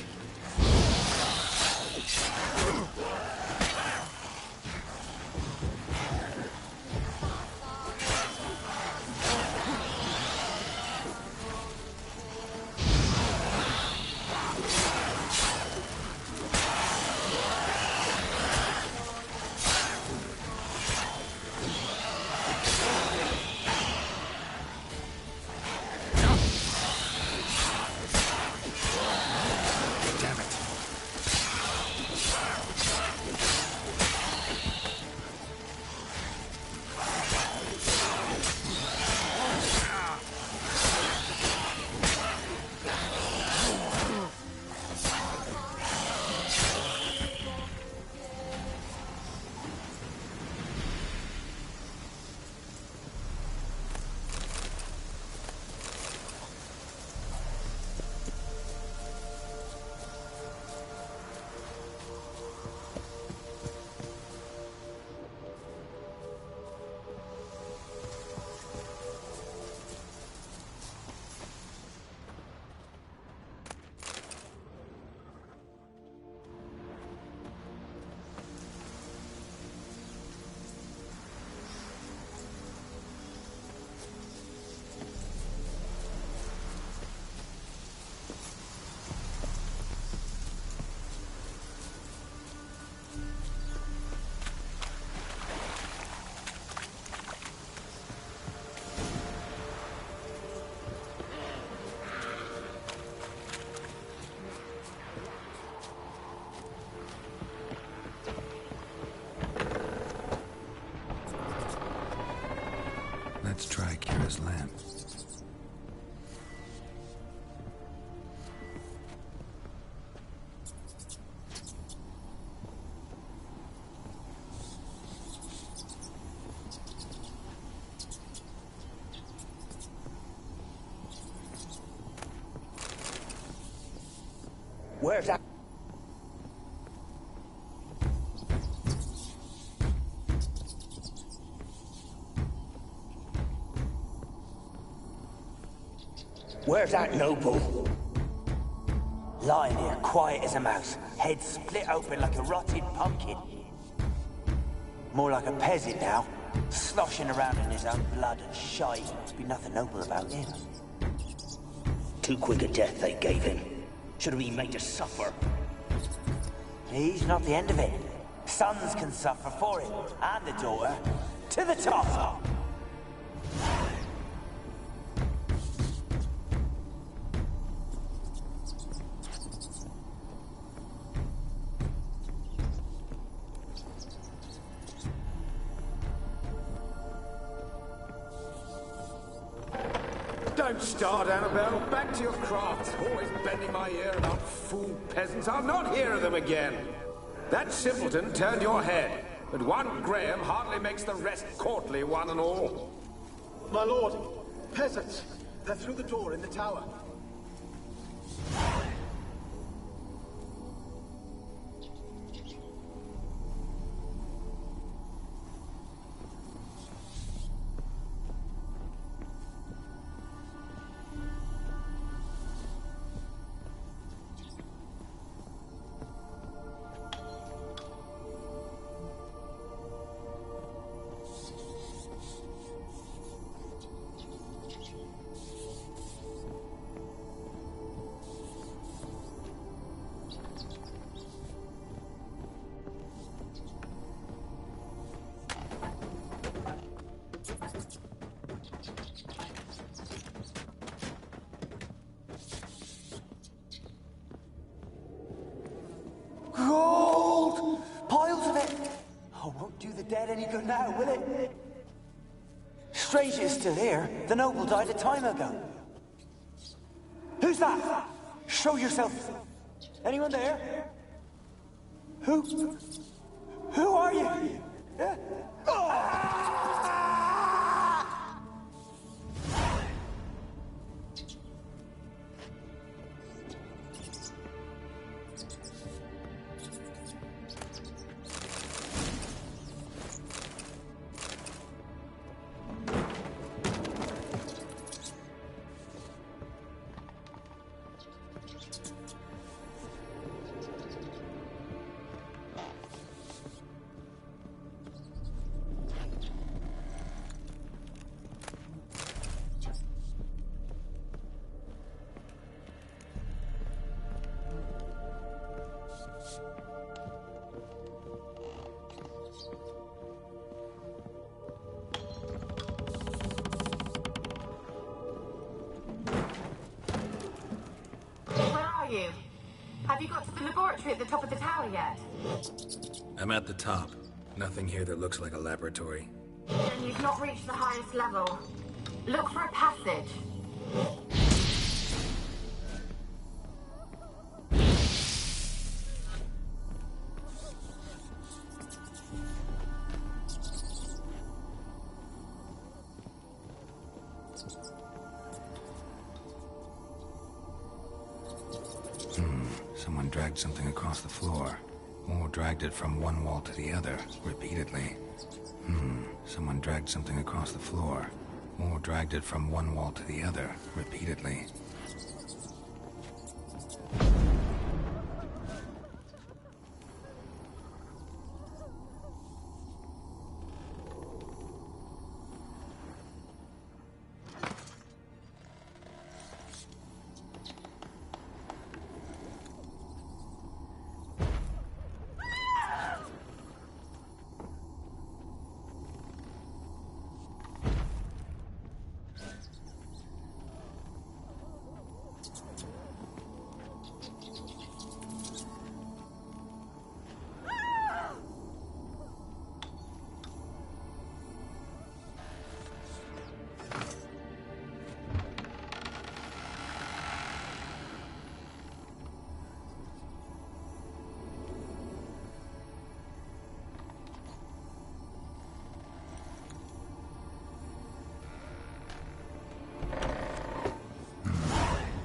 A: Let's try Kira's lamp.
I: Where's that? Where's that noble? Lying here, quiet as a mouse, head split open like a rotted pumpkin. More like a peasant now, sloshing around in his own blood and shite. Must be nothing noble about him. Too quick a death they gave him. Should have been made to suffer. He's not the end of it. Sons can suffer for it, and the daughter. To the top!
L: Don't start, Annabelle. Back to your craft. Always bending my ear about fool peasants. I'll not hear of them again. That simpleton turned your head, but one Graham hardly makes the rest courtly, one and all.
M: My lord, peasants. They're through the door in the tower.
I: Gold! Piles of it! Oh, won't do the dead any good now, will it? Strange it's still here. The noble died a time ago. Who's that? Show yourself. Anyone there? Who are you? Yeah?
H: you? Have you got to the laboratory at the top of the tower yet?
A: I'm at the top. Nothing here that looks like a laboratory.
H: Then you've not reached the highest level. Look for a passage.
A: Someone dragged something across the floor. Or dragged it from one wall to the other, repeatedly. Someone dragged something across the floor. Or dragged it from one wall to the other, repeatedly.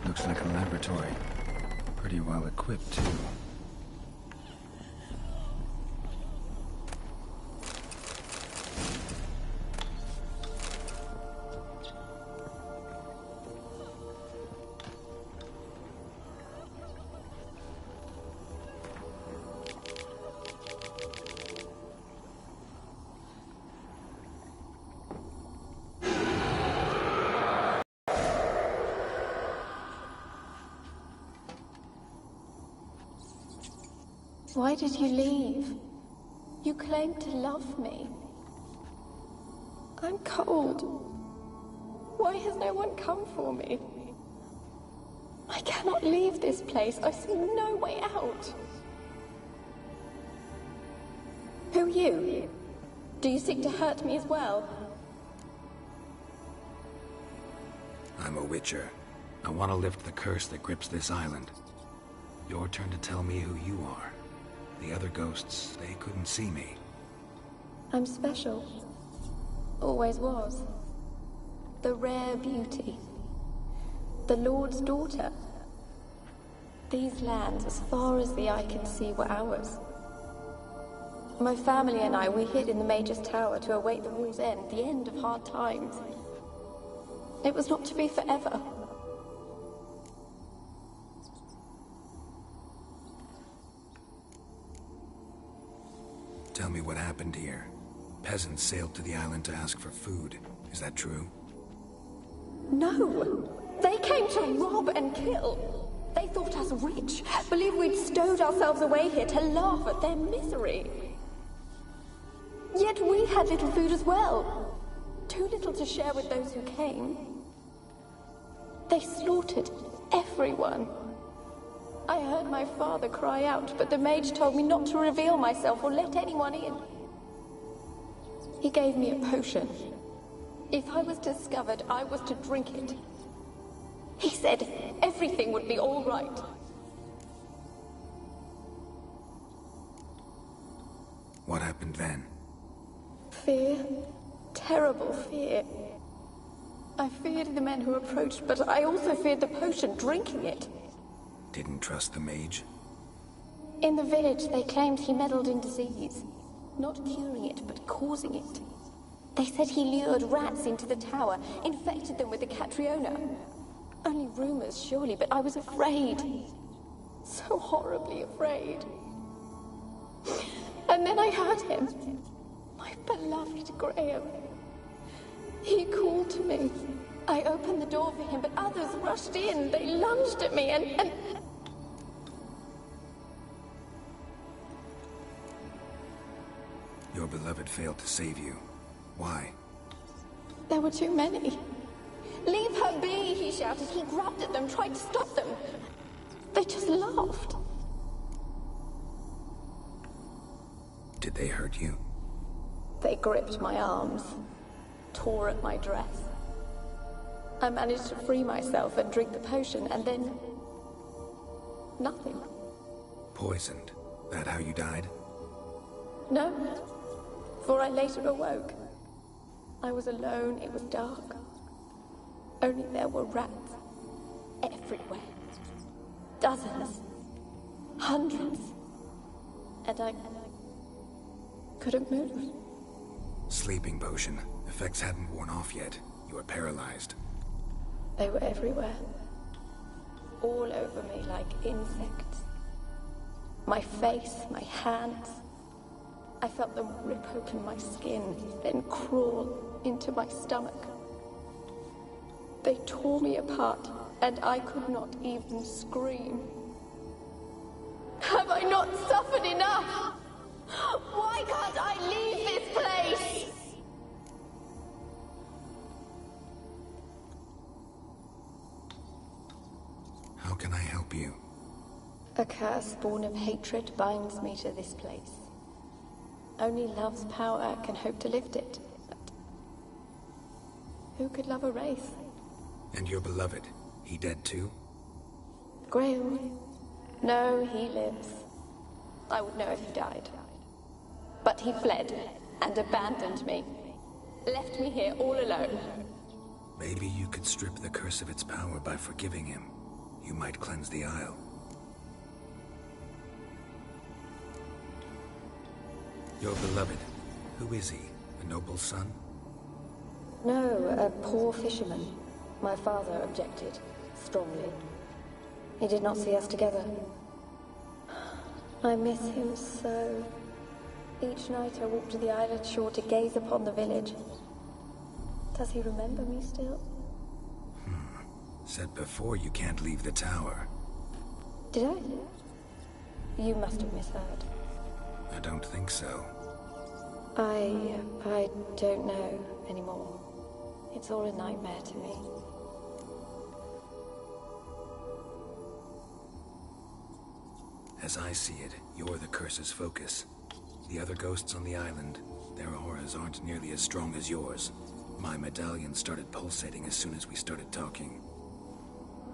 A: Looks like a laboratory. Pretty well equipped, too.
N: Why did you leave? You claimed to love me. I'm cold. Why has no one come for me? I cannot leave this place. I see no way out. Who are you? Do you seek to hurt me as well?
A: I'm a witcher. I want to lift the curse that grips this island. Your turn to tell me who you are. The other ghosts, they couldn't see me.
N: I'm special. Always was. The rare beauty. The Lord's daughter. These lands, as far as the eye can see, were ours. My family and I, we hid in the Mage's Tower to await the war's end, the end of hard times. It was not to be forever.
A: Tell me what happened here. Peasants sailed to the island to ask for food. Is that true?
N: No! They came to rob and kill. They thought us rich, believed we'd stowed ourselves away here to laugh at their misery. Yet we had little food as well. Too little to share with those who came. They slaughtered everyone. I heard my father cry out, but the mage told me not to reveal myself or let anyone in. He gave me a potion. If I was discovered, I was to drink it. He said everything would be all right.
A: What happened then?
N: Fear. Terrible fear. I feared the men who approached, but I also feared the potion, drinking it.
A: Didn't trust the mage?
N: In the village, they claimed he meddled in disease. Not curing it, but causing it. They said he lured rats into the tower, infected them with the Catriona. Only rumors, surely, but I was afraid. So horribly afraid. And then I heard him. My beloved Graham. He called to me. I opened the door for him, but others rushed in. They lunged at me and...
A: Your beloved failed to save you. Why?
N: There were too many. Leave her be, he shouted. He grabbed at them, tried to stop them. They They just laughed.
A: Did they hurt you?
N: They gripped my arms, tore at my dress. I managed to free myself and drink the potion, and then... nothing.
A: Poisoned? That how you died?
N: No, for I later awoke. I was alone, it was dark. Only there were rats everywhere. Dozens. Hundreds. And I couldn't move.
A: Sleeping potion. Effects hadn't worn off yet. You were paralyzed.
N: They were everywhere. All over me like insects. My face, my hands. I felt them rip open my skin, then crawl into my stomach. They tore me apart, and I could not even scream. Have I not suffered enough? Why can't I leave this place?
A: How can I help you?
N: A curse born of hatred binds me to this place. Only love's power can hope to lift it. But who could love a wraith?
A: And your beloved, he dead too?
N: Graham? No, he lives. I would know if he died. But he fled and abandoned me. Left me here all alone.
A: Maybe you could strip the curse of its power by forgiving him. You might cleanse the Isle. Your beloved, who is he? A noble son?
N: No, a poor fisherman. My father objected, strongly. He did not see us together. I miss him so. Each night I walk to the island shore to gaze upon the village. Does he remember me still?
A: Said before you can't leave the tower.
N: Did I? You must have misheard.
A: I don't think so.
N: I don't know anymore. It's all a nightmare to me.
A: As I see it, you're the curse's focus. The other ghosts on the island, their auras aren't nearly as strong as yours. My medallion started pulsating as soon as we started talking.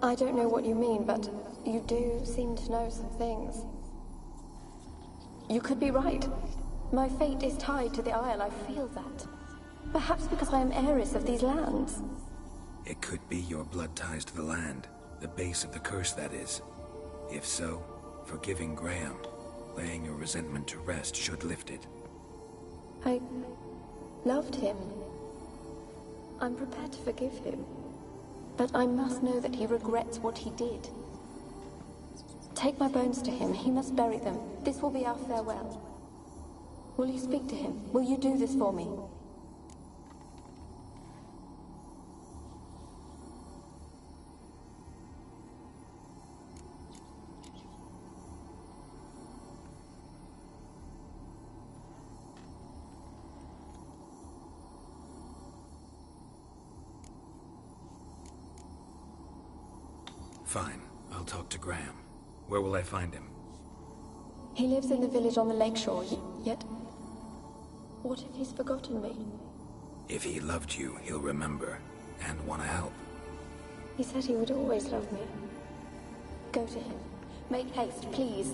N: I don't know what you mean, but you do seem to know some things. You could be right. My fate is tied to the Isle, I feel that. Perhaps because I am heiress of these lands.
A: It could be your blood ties to the land, the base of the curse, that is. If so, forgiving Graham, laying your resentment to rest should lift it.
N: I loved him. I'm prepared to forgive him. But I must know that he regrets what he did. Take my bones to him. He must bury them. This will be our farewell. Will you speak to him? Will you do this for me?
A: Fine. I'll talk to Graham. Where will I find him?
N: He lives in the village on the lakeshore, yet... What if he's forgotten me?
A: If he loved you, he'll remember, and want to help.
N: He said he would always love me. Go to him. Make haste, please.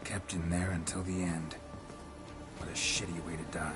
A: Kept in there until the end. What a shitty way to die.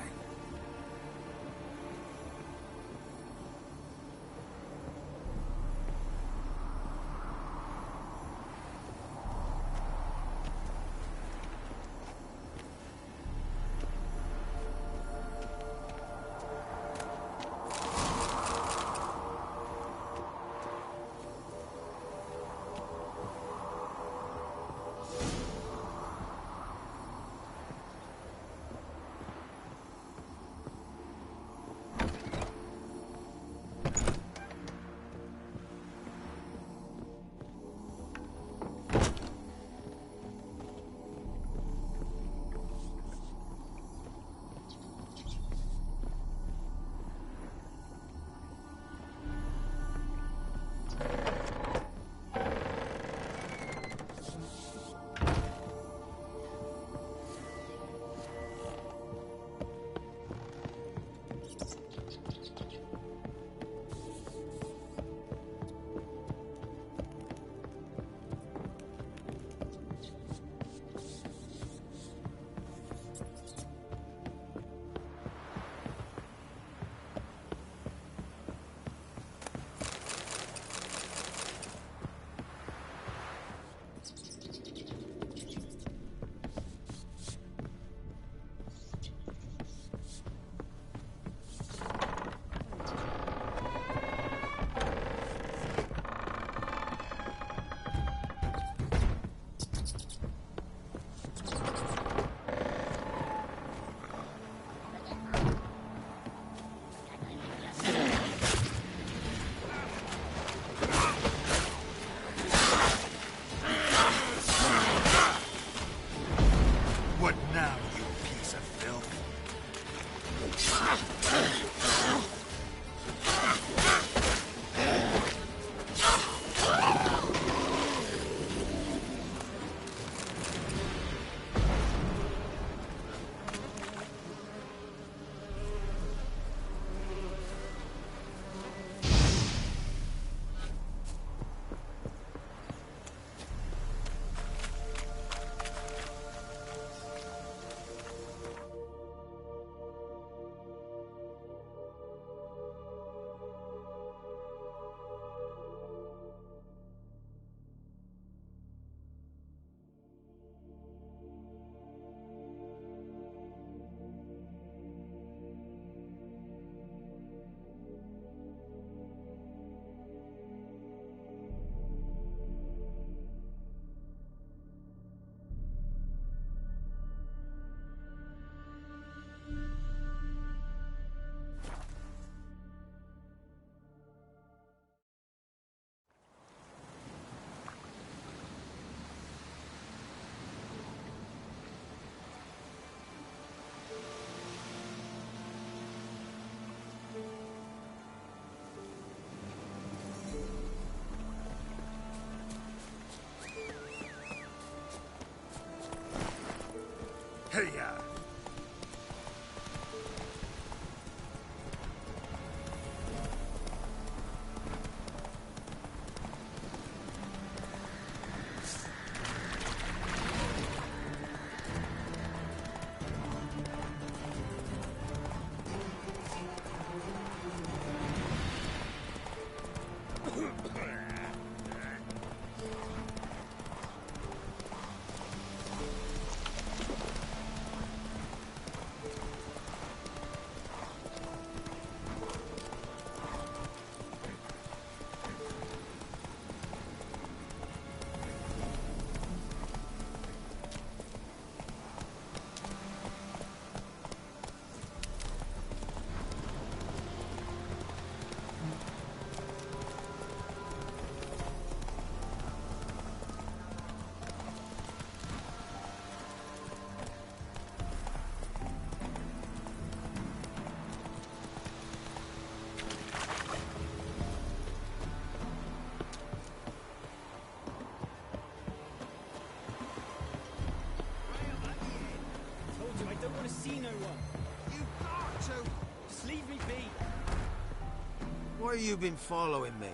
O: Why you been following me?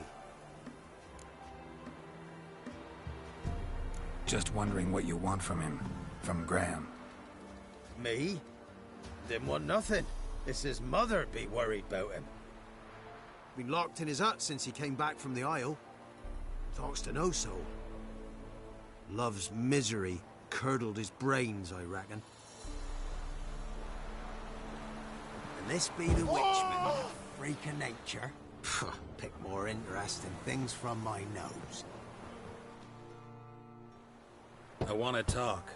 A: Just wondering what you want from him. From Graham.
O: Me? Didn't want nothing. It's his mother be worried about him.
P: Been locked in his hut since he came back from the Isle. Talks to no soul. Love's misery curdled his brains, I reckon. And this be the witchman, freak of nature. Pick more interesting things from my nose.
A: I want to talk.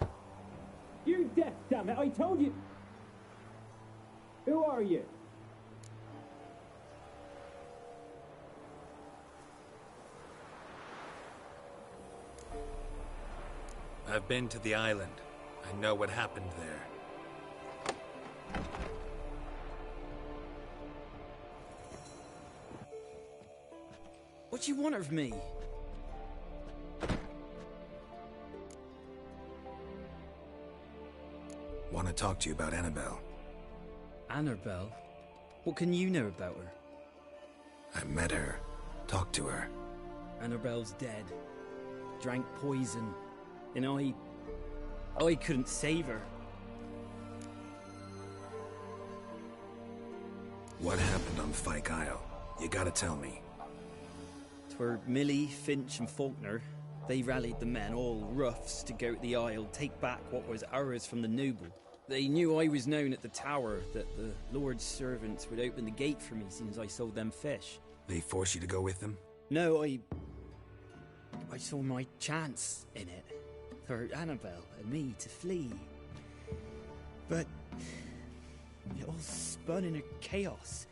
Q: You're deaf, damn it! I told you. Who are you?
A: I've been to the island. I know what happened there.
Q: What do you want of me?
A: Want to talk to you about Annabelle.
Q: Annabelle? What can you know about her?
A: I met her. Talked to her.
Q: Annabelle's dead. Drank poison. And I couldn't save her.
A: What happened on Fyke Isle? You gotta tell me.
Q: 'Twere Millie, Finch and Faulkner. They rallied the men, all roughs, to go to the Isle, take back what was ours from the noble. They knew I was known at the tower, that the Lord's servants would open the gate for me as soon as I sold them fish.
A: They forced you to go with them?
Q: No, I saw my chance in it. For Annabelle and me to flee. But it all spun in a chaos.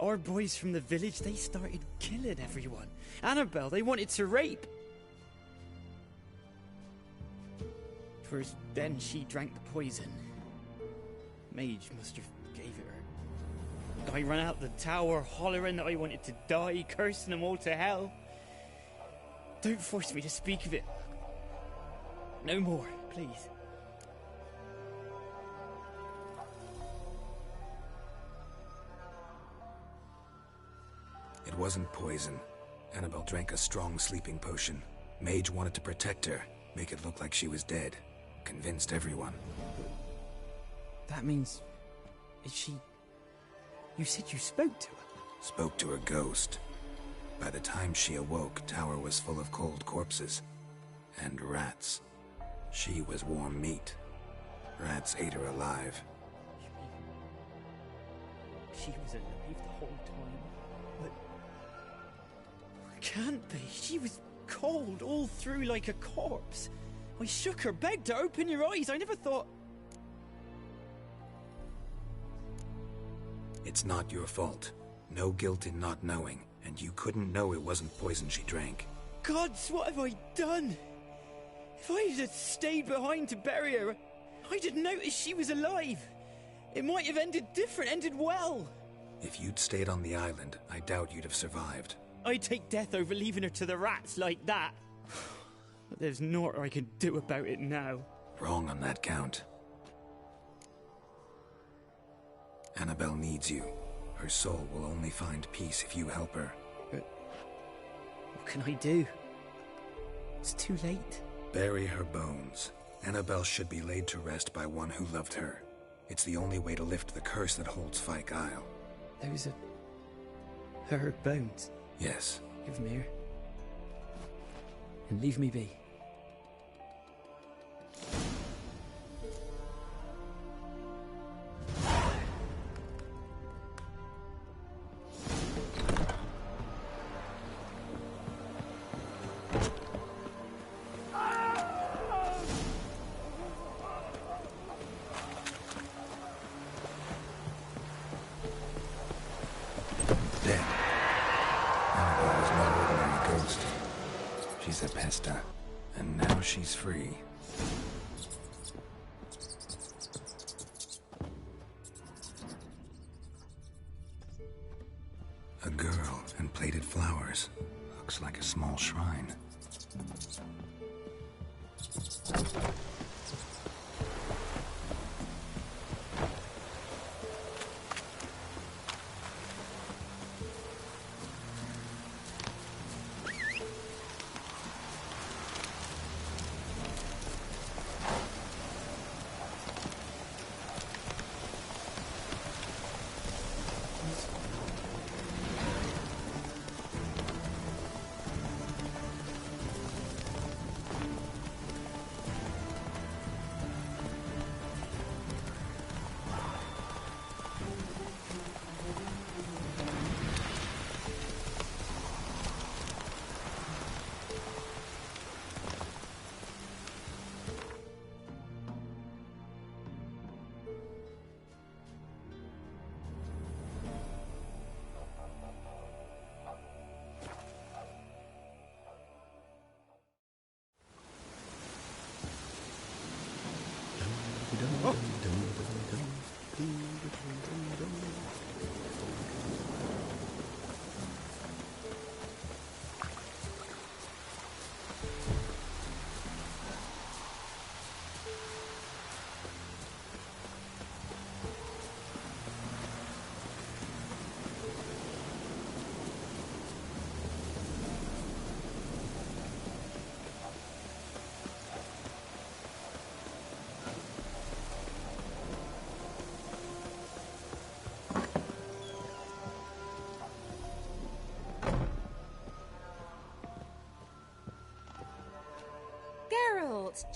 Q: Our boys from the village, they started killing everyone. Annabelle, they wanted to rape. First, then she drank the poison. Mage must have gave it her. I ran out the tower, hollering that I wanted to die, cursing them all to hell. Don't force me to speak of it. No more, please.
A: It wasn't poison. Annabelle drank a strong sleeping potion. Mage wanted to protect her, make it look like she was dead. Convinced everyone.
Q: That means... is she... You said you spoke to her?
A: Spoke to a ghost. By the time she awoke, tower was full of cold corpses. And rats. She was warm meat. Rats ate her alive.
Q: She was alive the whole time? But... Can't be. She was cold all through like a corpse. I shook her, begged her, open your eyes. I never thought...
A: It's not your fault. No guilt in not knowing, and you couldn't know it wasn't poison she drank.
Q: Gods, what have I done? If I had stayed behind to bury her, I didn't notice she was alive. It might have ended different, ended well.
A: If you'd stayed on the island, I doubt you'd have survived.
Q: I'd take death over leaving her to the rats like that. But there's naught I can do about it now.
A: Wrong on that count. Annabelle needs you. Her soul will only find peace if you help her.
Q: But what can I do? It's too late.
A: Bury her bones. Annabelle should be laid to rest by one who loved her. It's the only way to lift the curse that holds Fyke Isle.
Q: Those are... her bones?
A: Yes.
Q: Give them here. And leave me be.
A: She's free. A girl and plated flowers. Looks like a small shrine.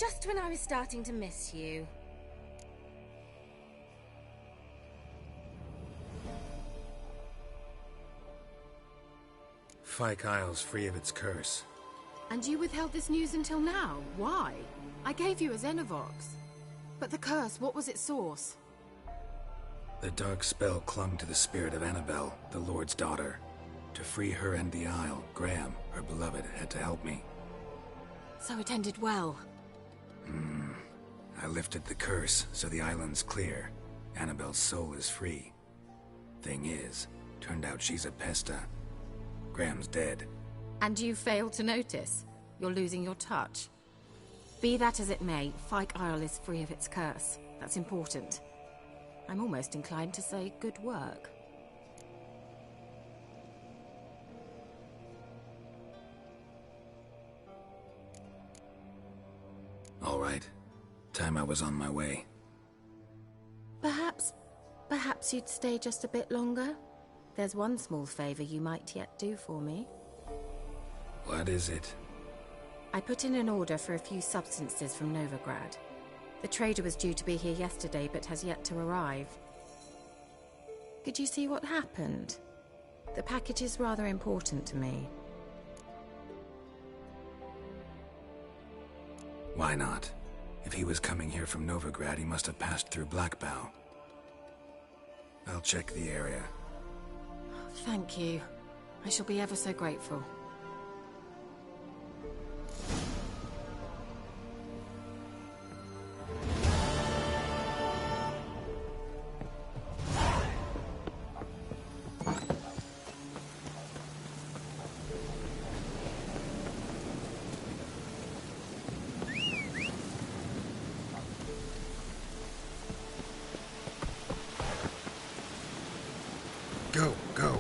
B: Just when I was starting to miss you.
A: Fyke Isle's free of its curse.
R: And you withheld this news until now? Why? I gave you a Xenovox. But the curse, what was its source?
A: The dark spell clung to the spirit of Annabelle, the Lord's daughter. To free her and the Isle, Graham, her beloved, had to help me.
R: So it ended well.
A: I lifted the curse, so the island's clear. Annabelle's soul is free. Thing is, turned out she's a pesta. Graham's dead.
R: And you failed to notice? You're losing your touch. Be that as it may, Fyke Isle is free of its curse. That's important. I'm almost inclined to say good work.
A: All right. Time I was on my way.
R: Perhaps you'd stay just a bit longer? There's one small favor you might yet do for me.
A: What is it?
R: I put in an order for a few substances from Novigrad. The trader was due to be here yesterday, but has yet to arrive. Could you see what happened? The package is rather important to me.
A: Why not? If he was coming here from Novigrad, he must have passed through Blackbow. I'll check the area.
R: Thank you. I shall be ever so grateful.
A: Go, go.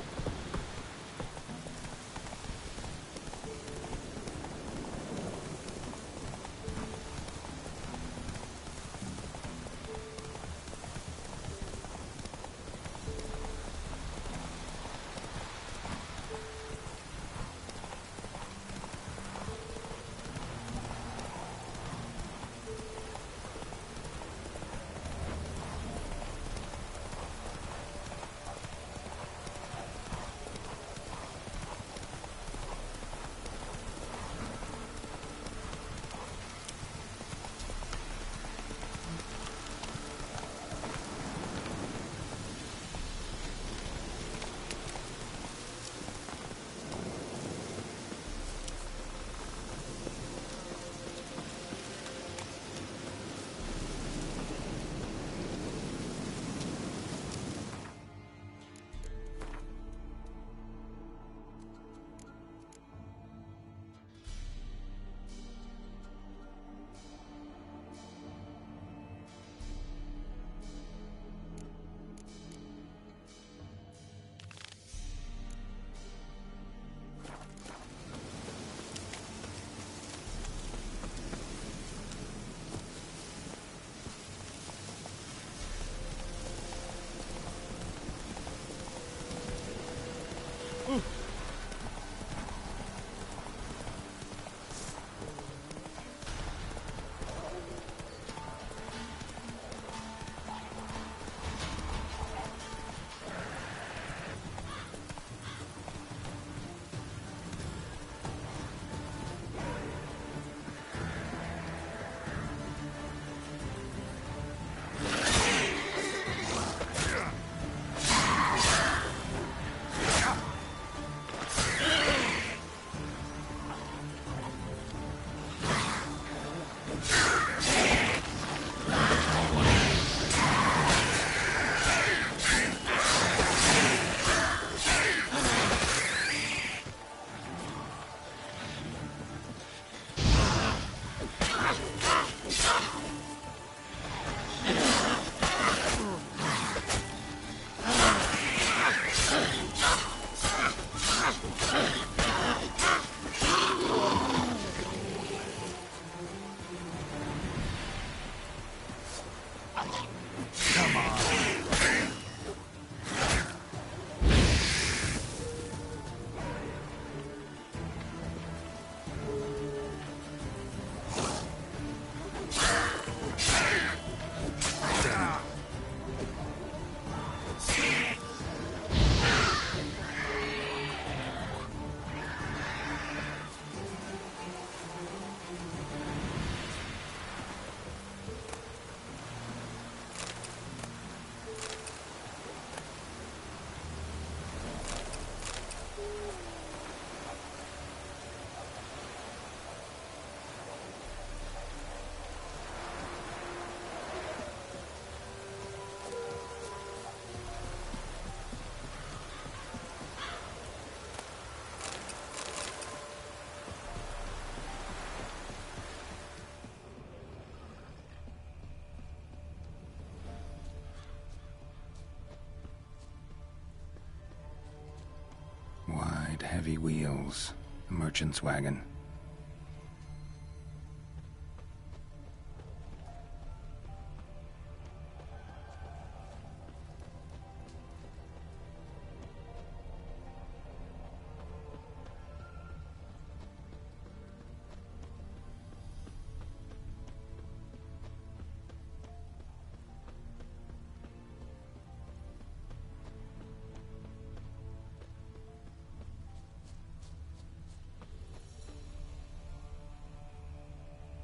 A: Heavy wheels. A merchant's wagon.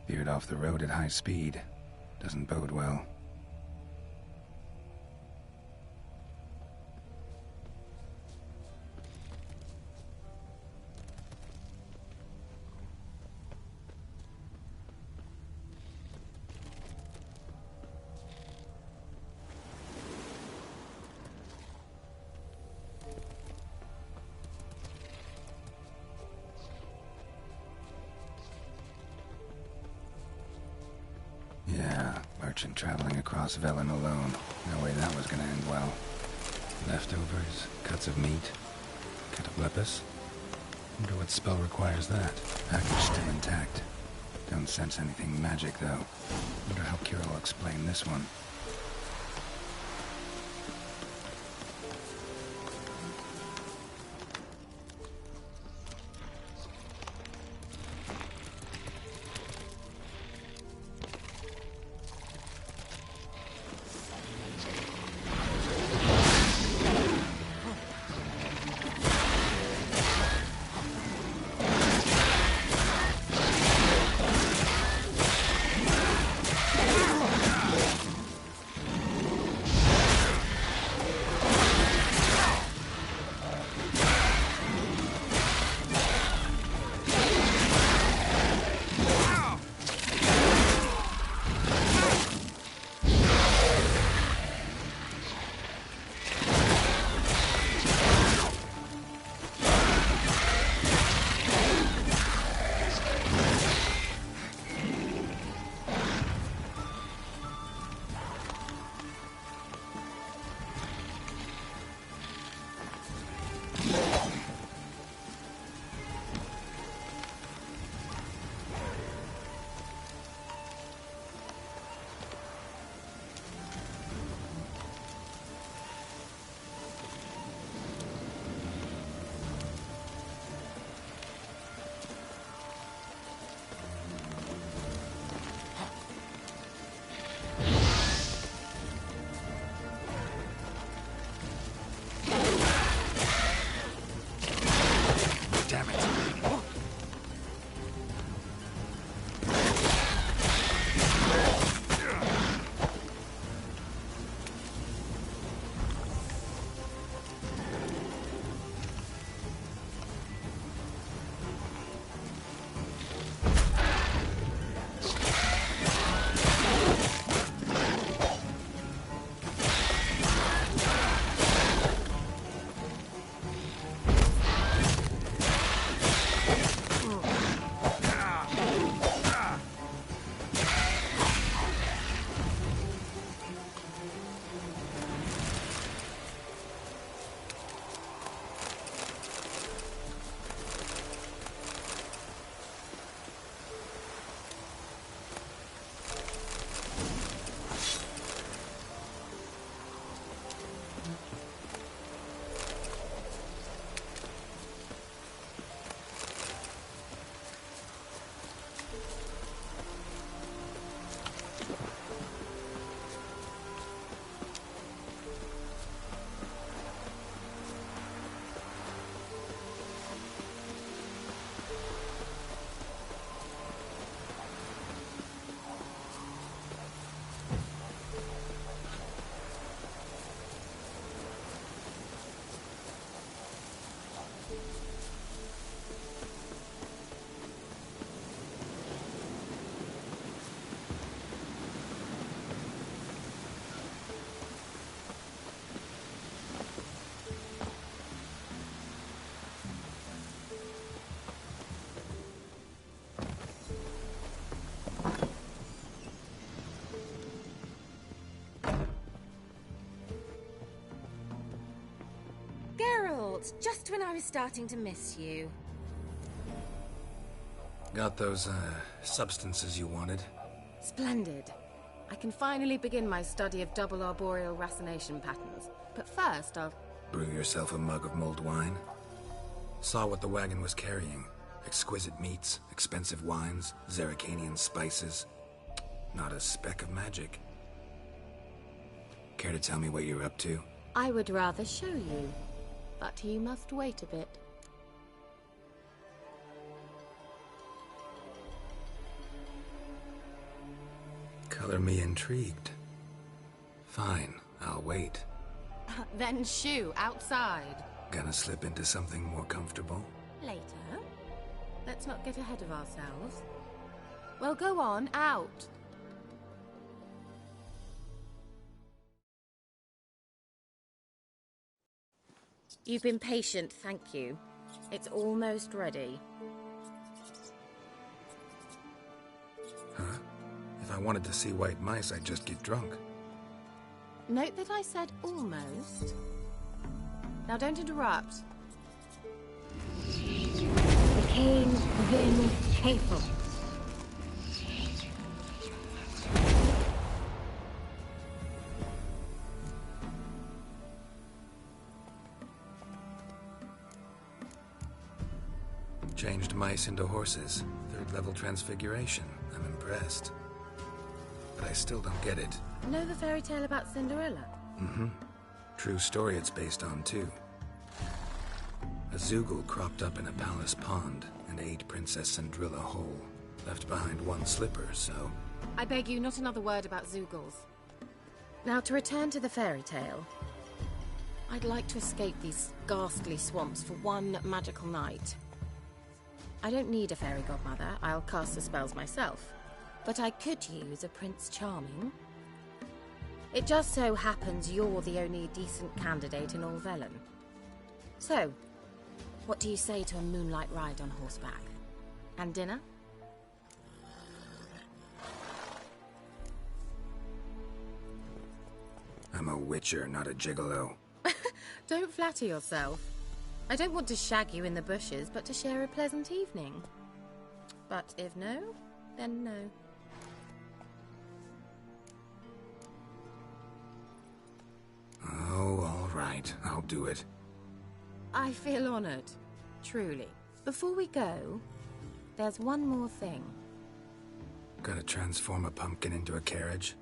A: Veered off the road at high speed. Doesn't bode well. Merchant traveling across Velen alone. No way that was gonna end well. Leftovers, cuts of meat, cataplepis. Wonder what spell requires that. Package still intact. Don't sense anything magic though. Wonder how Kira will explain this one.
R: thoughts, just when I was starting to miss you.
A: Got those, substances you wanted?
R: Splendid. I can finally begin my study of double arboreal racination patterns. But first, I'll...
A: Brew yourself a mug of mulled wine? Saw what the wagon was carrying. Exquisite meats, expensive wines, Zerrikanian spices. Not a speck of magic. Care to tell me what you're up to?
R: I would rather show you, but you must wait a bit.
A: Color me intrigued. Fine, I'll wait.
R: Then shoo, outside.
A: Gonna slip into something more comfortable?
R: Later. Let's not get ahead of ourselves. Well, go on, out. You've been patient, thank you. It's almost ready.
A: Huh? If I wanted to see white mice, I'd just get drunk.
R: Note that I said almost. Now don't interrupt.
H: The king then faithful.
A: Changed mice into horses. Third level transfiguration. I'm impressed. But I still don't get it.
R: Know the fairy tale about Cinderella?
A: Mm-hmm. True story it's based on, too. A Zoogle cropped up in a palace pond and ate Princess Cinderella whole. Left behind one slipper, so...
R: I beg you, not another word about Zoogles. Now, to return to the fairy tale. I'd like to escape these ghastly swamps for one magical night. I don't need a fairy godmother. I'll cast the spells myself. But I could use a Prince Charming. It just so happens you're the only decent candidate in all Velen. So, what do you say to a moonlight ride on horseback? And dinner?
A: I'm a witcher, not a gigolo.
R: Don't flatter yourself. I don't want to shag you in the bushes, but to share a pleasant evening. But if no, then no.
A: Oh, all right. I'll do it.
R: I feel honored. Truly. Before we go, there's one more thing.
A: Gotta transform a pumpkin into a carriage?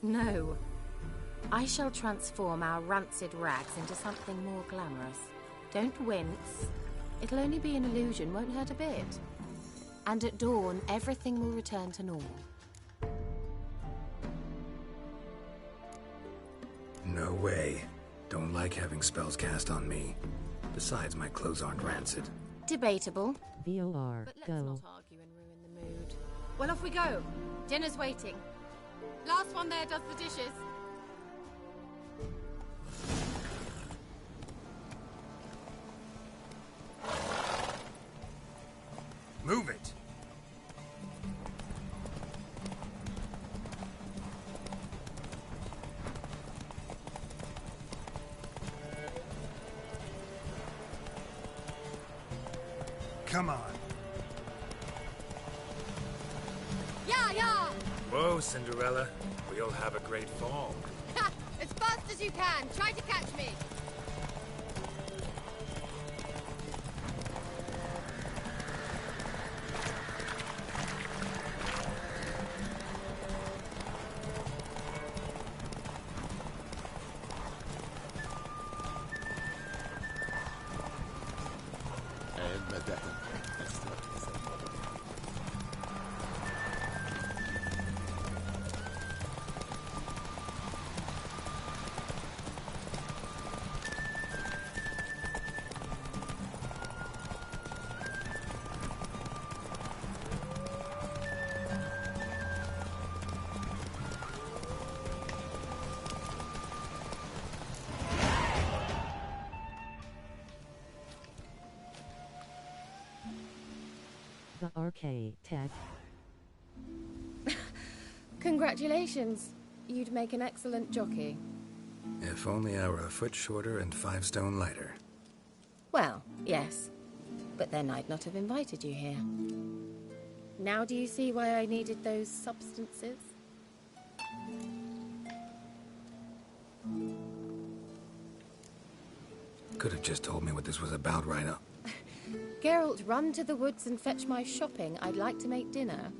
R: No. I shall transform our rancid rags into something more glamorous. Don't wince. It'll only be an illusion, won't hurt a bit. And at dawn, everything will return to normal.
A: No way. Don't like having spells cast on me. Besides, my clothes aren't rancid.
R: Debatable.
H: VOR,
R: But let's
H: go.
R: not argue and ruin the mood. Well, off we go. Dinner's waiting. Last one there does the dishes.
A: Move it!
M: Come on.
R: Yeah, yeah!
A: Whoa, Cinderella. We'll have a great fall.
R: Ha! As fast as you can. Try to catch me.
H: The RK tag.
R: Congratulations. You'd make an excellent jockey.
A: If only I were a foot shorter and 5 stone lighter.
B: Well, yes. But then I'd not have invited you here. Now do you see why I needed those substances?
A: Could have just told me what this was about right up.
B: Geralt, run to the woods and fetch my shopping. I'd like to make dinner.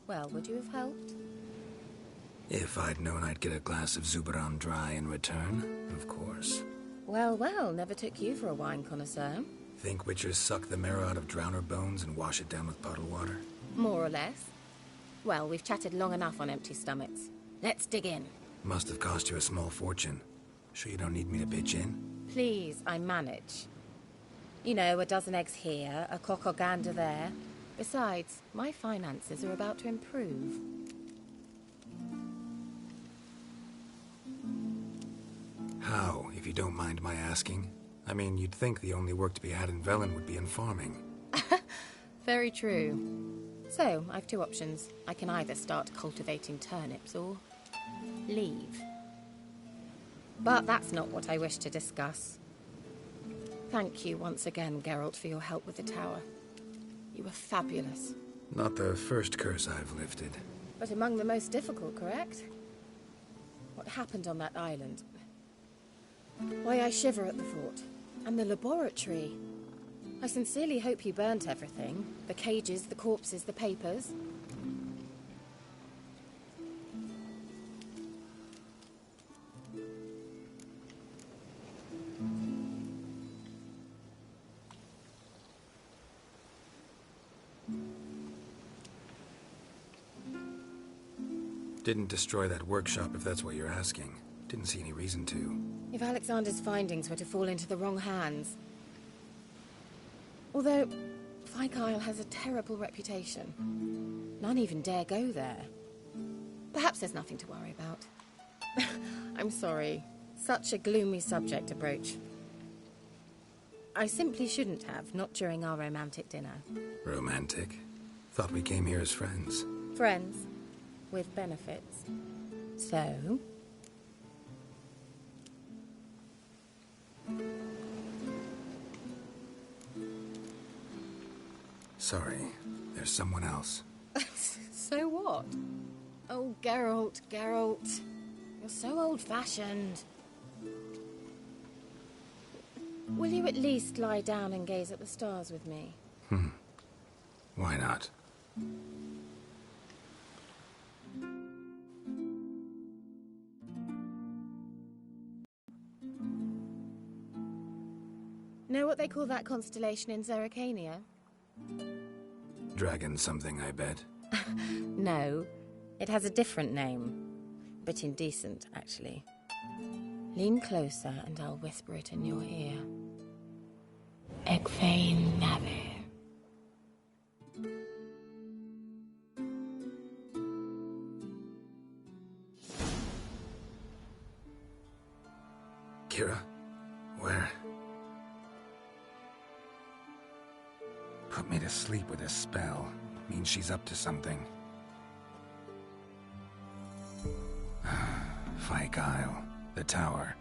B: Well, would you have helped?
A: If I'd known I'd get a glass of Zubaran dry in return, of course.
B: Well, well, never took you for a wine connoisseur.
A: Think witchers suck the marrow out of drowner bones and wash it down with puddle water?
B: More or less. Well, we've chatted long enough on empty stomachs. Let's dig in.
A: Must have cost you a small fortune. Sure you don't need me to pitch in?
B: Please, I manage. You know, a dozen eggs here, a cock or gander there. Besides, my finances are about to improve.
A: How, if you don't mind my asking? I mean, you'd think the only work to be had in Velen would be in farming.
B: Very true. So, I've two options. I can either start cultivating turnips or leave. But that's not what I wish to discuss. Thank you once again, Geralt, for your help with the tower. You were fabulous.
A: Not the first curse I've lifted.
B: But among the most difficult, correct? What happened on that island? Why, I shiver at the thought. And the laboratory. I sincerely hope you burnt everything. The cages, the corpses, the papers.
A: Didn't destroy that workshop, if that's what you're asking. Didn't see any reason to.
B: If Alexander's findings were to fall into the wrong hands. Although, Fyke Isle has a terrible reputation. None even dare go there. Perhaps there's nothing to worry about. I'm sorry. Such a gloomy subject to broach. I simply shouldn't have, not during our romantic dinner.
A: Romantic? Thought we came here as friends.
B: Friends. With benefits. So?
A: Sorry, there's someone else.
B: So what? Oh, Geralt, Geralt. You're so old-fashioned. Will you at least lie down and gaze at the stars with me?
A: Why not?
B: Know what they call that constellation in Zerrikania?
A: Dragon something, I bet.
B: No, it has a different name. But indecent, actually. Lean closer and I'll whisper it in your ear. Egfain Nave.
A: Kira? Where? Put me to sleep with a spell. Means she's up to something. Fyke Isle. The tower.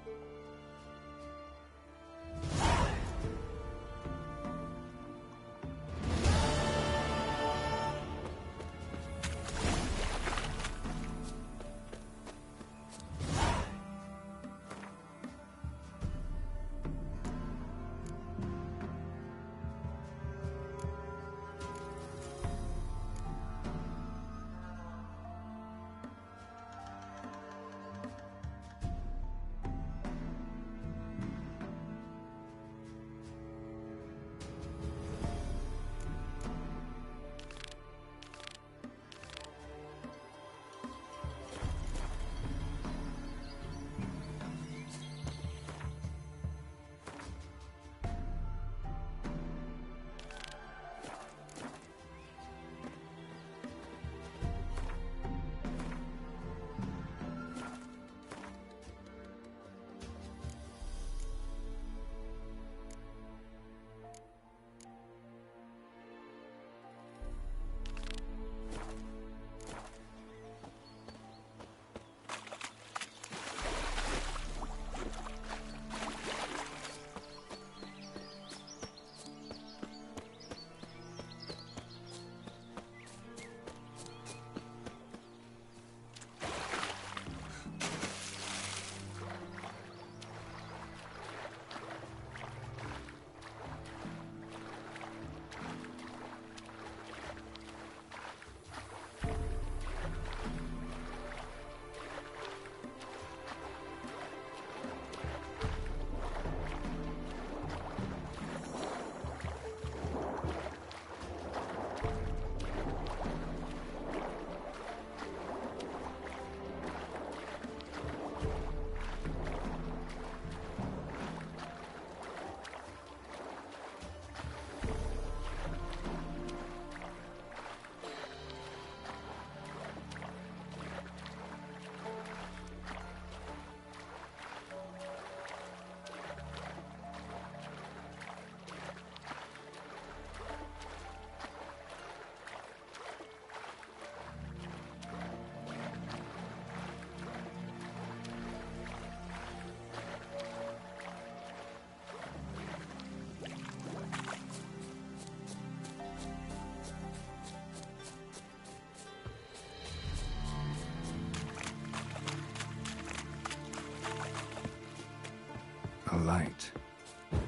A: A light.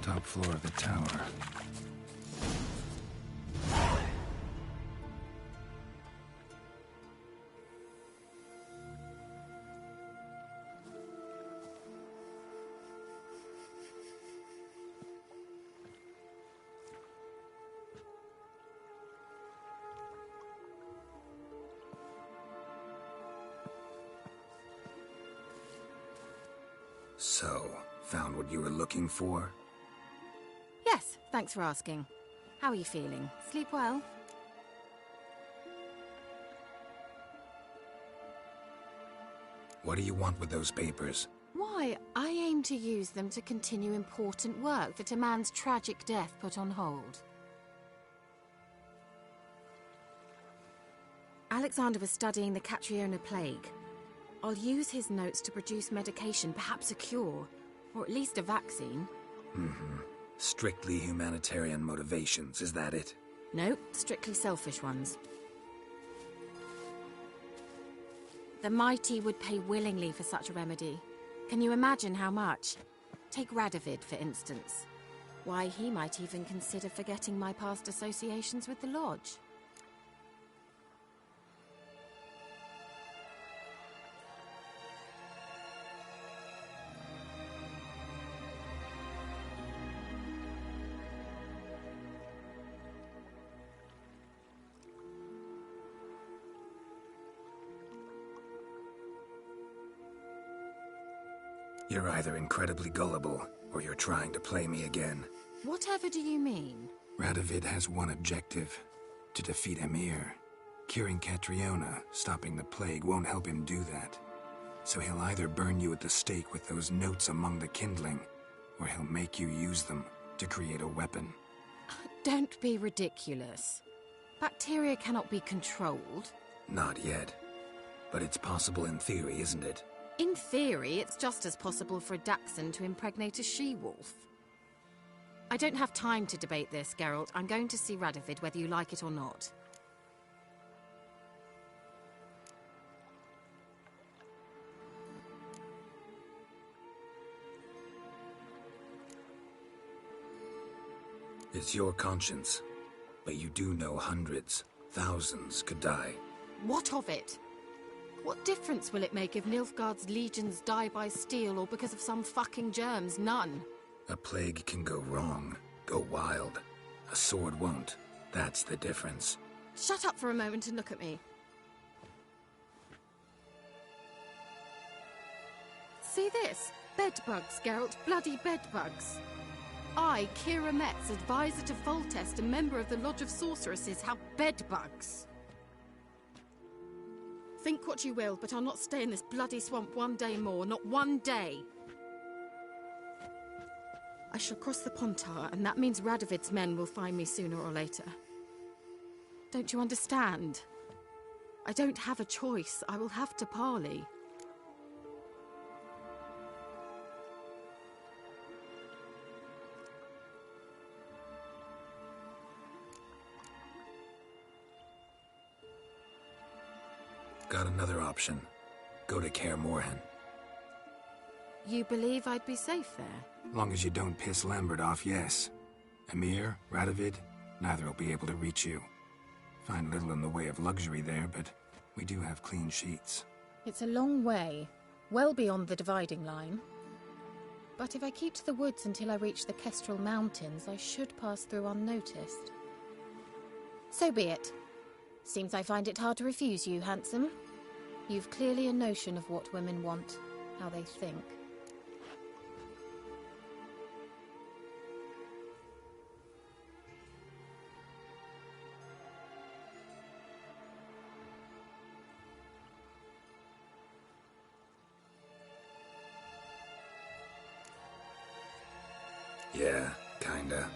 A: Top floor of the tower. So, found what you were looking for?
R: Yes, thanks for asking. How are you feeling? Sleep well?
A: What do you want with those papers?
R: Why, I aim to use them to continue important work that a man's tragic death put on hold. Alexander was studying the Catriona plague. I'll use his notes to produce medication, perhaps a cure, or at least a vaccine.
A: Mm-hmm. Strictly humanitarian motivations, is that it?
R: No, strictly selfish ones. The mighty would pay willingly for such a remedy. Can you imagine how much? Take Radovid, for instance. Why, he might even consider forgetting my past associations with the Lodge.
A: You're either incredibly gullible, or you're trying to play me again.
R: Whatever do you mean?
A: Radovid has one objective: to defeat Emir. Curing Catriona, stopping the plague, won't help him do that. So he'll either burn you at the stake with those notes among the kindling, or he'll make you use them to create a weapon.
R: Don't be ridiculous. Bacteria cannot be controlled.
A: Not yet. But it's possible in theory, isn't it?
R: In theory, it's just as possible for a Dachshund to impregnate a she-wolf. I don't have time to debate this, Geralt. I'm going to see Radovid, whether you like it or not.
A: It's your conscience. But you do know hundreds, thousands could die.
R: What of it? What difference will it make if Nilfgaard's legions die by steel or because of some fucking germs? None.
A: A plague can go wrong, go wild. A sword won't. That's the difference.
R: Shut up for a moment and look at me. See this? Bedbugs, Geralt. Bloody bedbugs. I, Kira Metz, advisor to Foltest, a member of the Lodge of Sorceresses, have bedbugs. Think what you will, but I'll not stay in this bloody swamp one day more. Not one day. I shall cross the Pontar, and that means Radovid's men will find me sooner or later. Don't you understand? I don't have a choice. I will have to parley.
A: Got another option. Go to Kaer Morhen.
R: You believe I'd be safe there?
A: Long as you don't piss Lambert off, yes. Emir, Radovid, neither will be able to reach you. Find little in the way of luxury there, but we do have clean sheets.
R: It's a long way, well beyond the dividing line. But if I keep to the woods until I reach the Kestrel Mountains, I should pass through unnoticed. So be it. Seems I find it hard to refuse you, handsome. You've clearly a notion of what women want, how they think.
A: Yeah, kinda.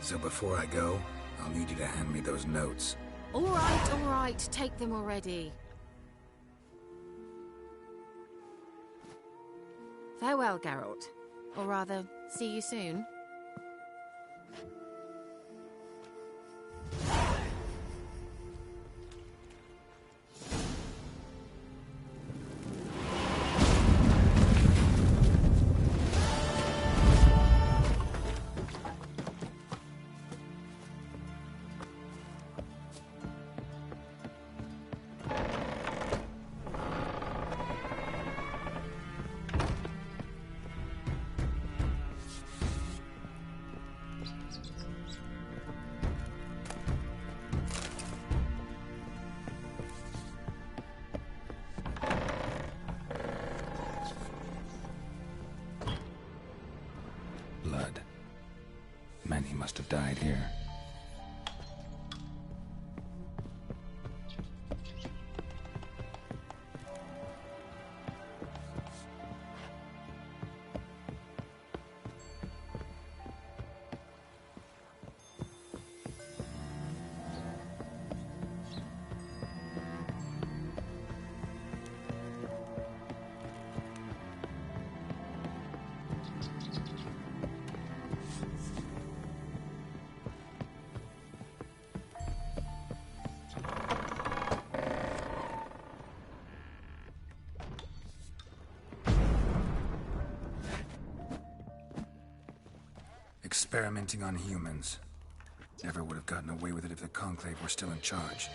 A: So before I go, I'll need you to hand me those notes.
R: All right, take them already. Farewell, Geralt. Or rather, see you soon.
A: Many must have died here. Experimenting on humans. Never would have gotten away with it if the Conclave were still in charge.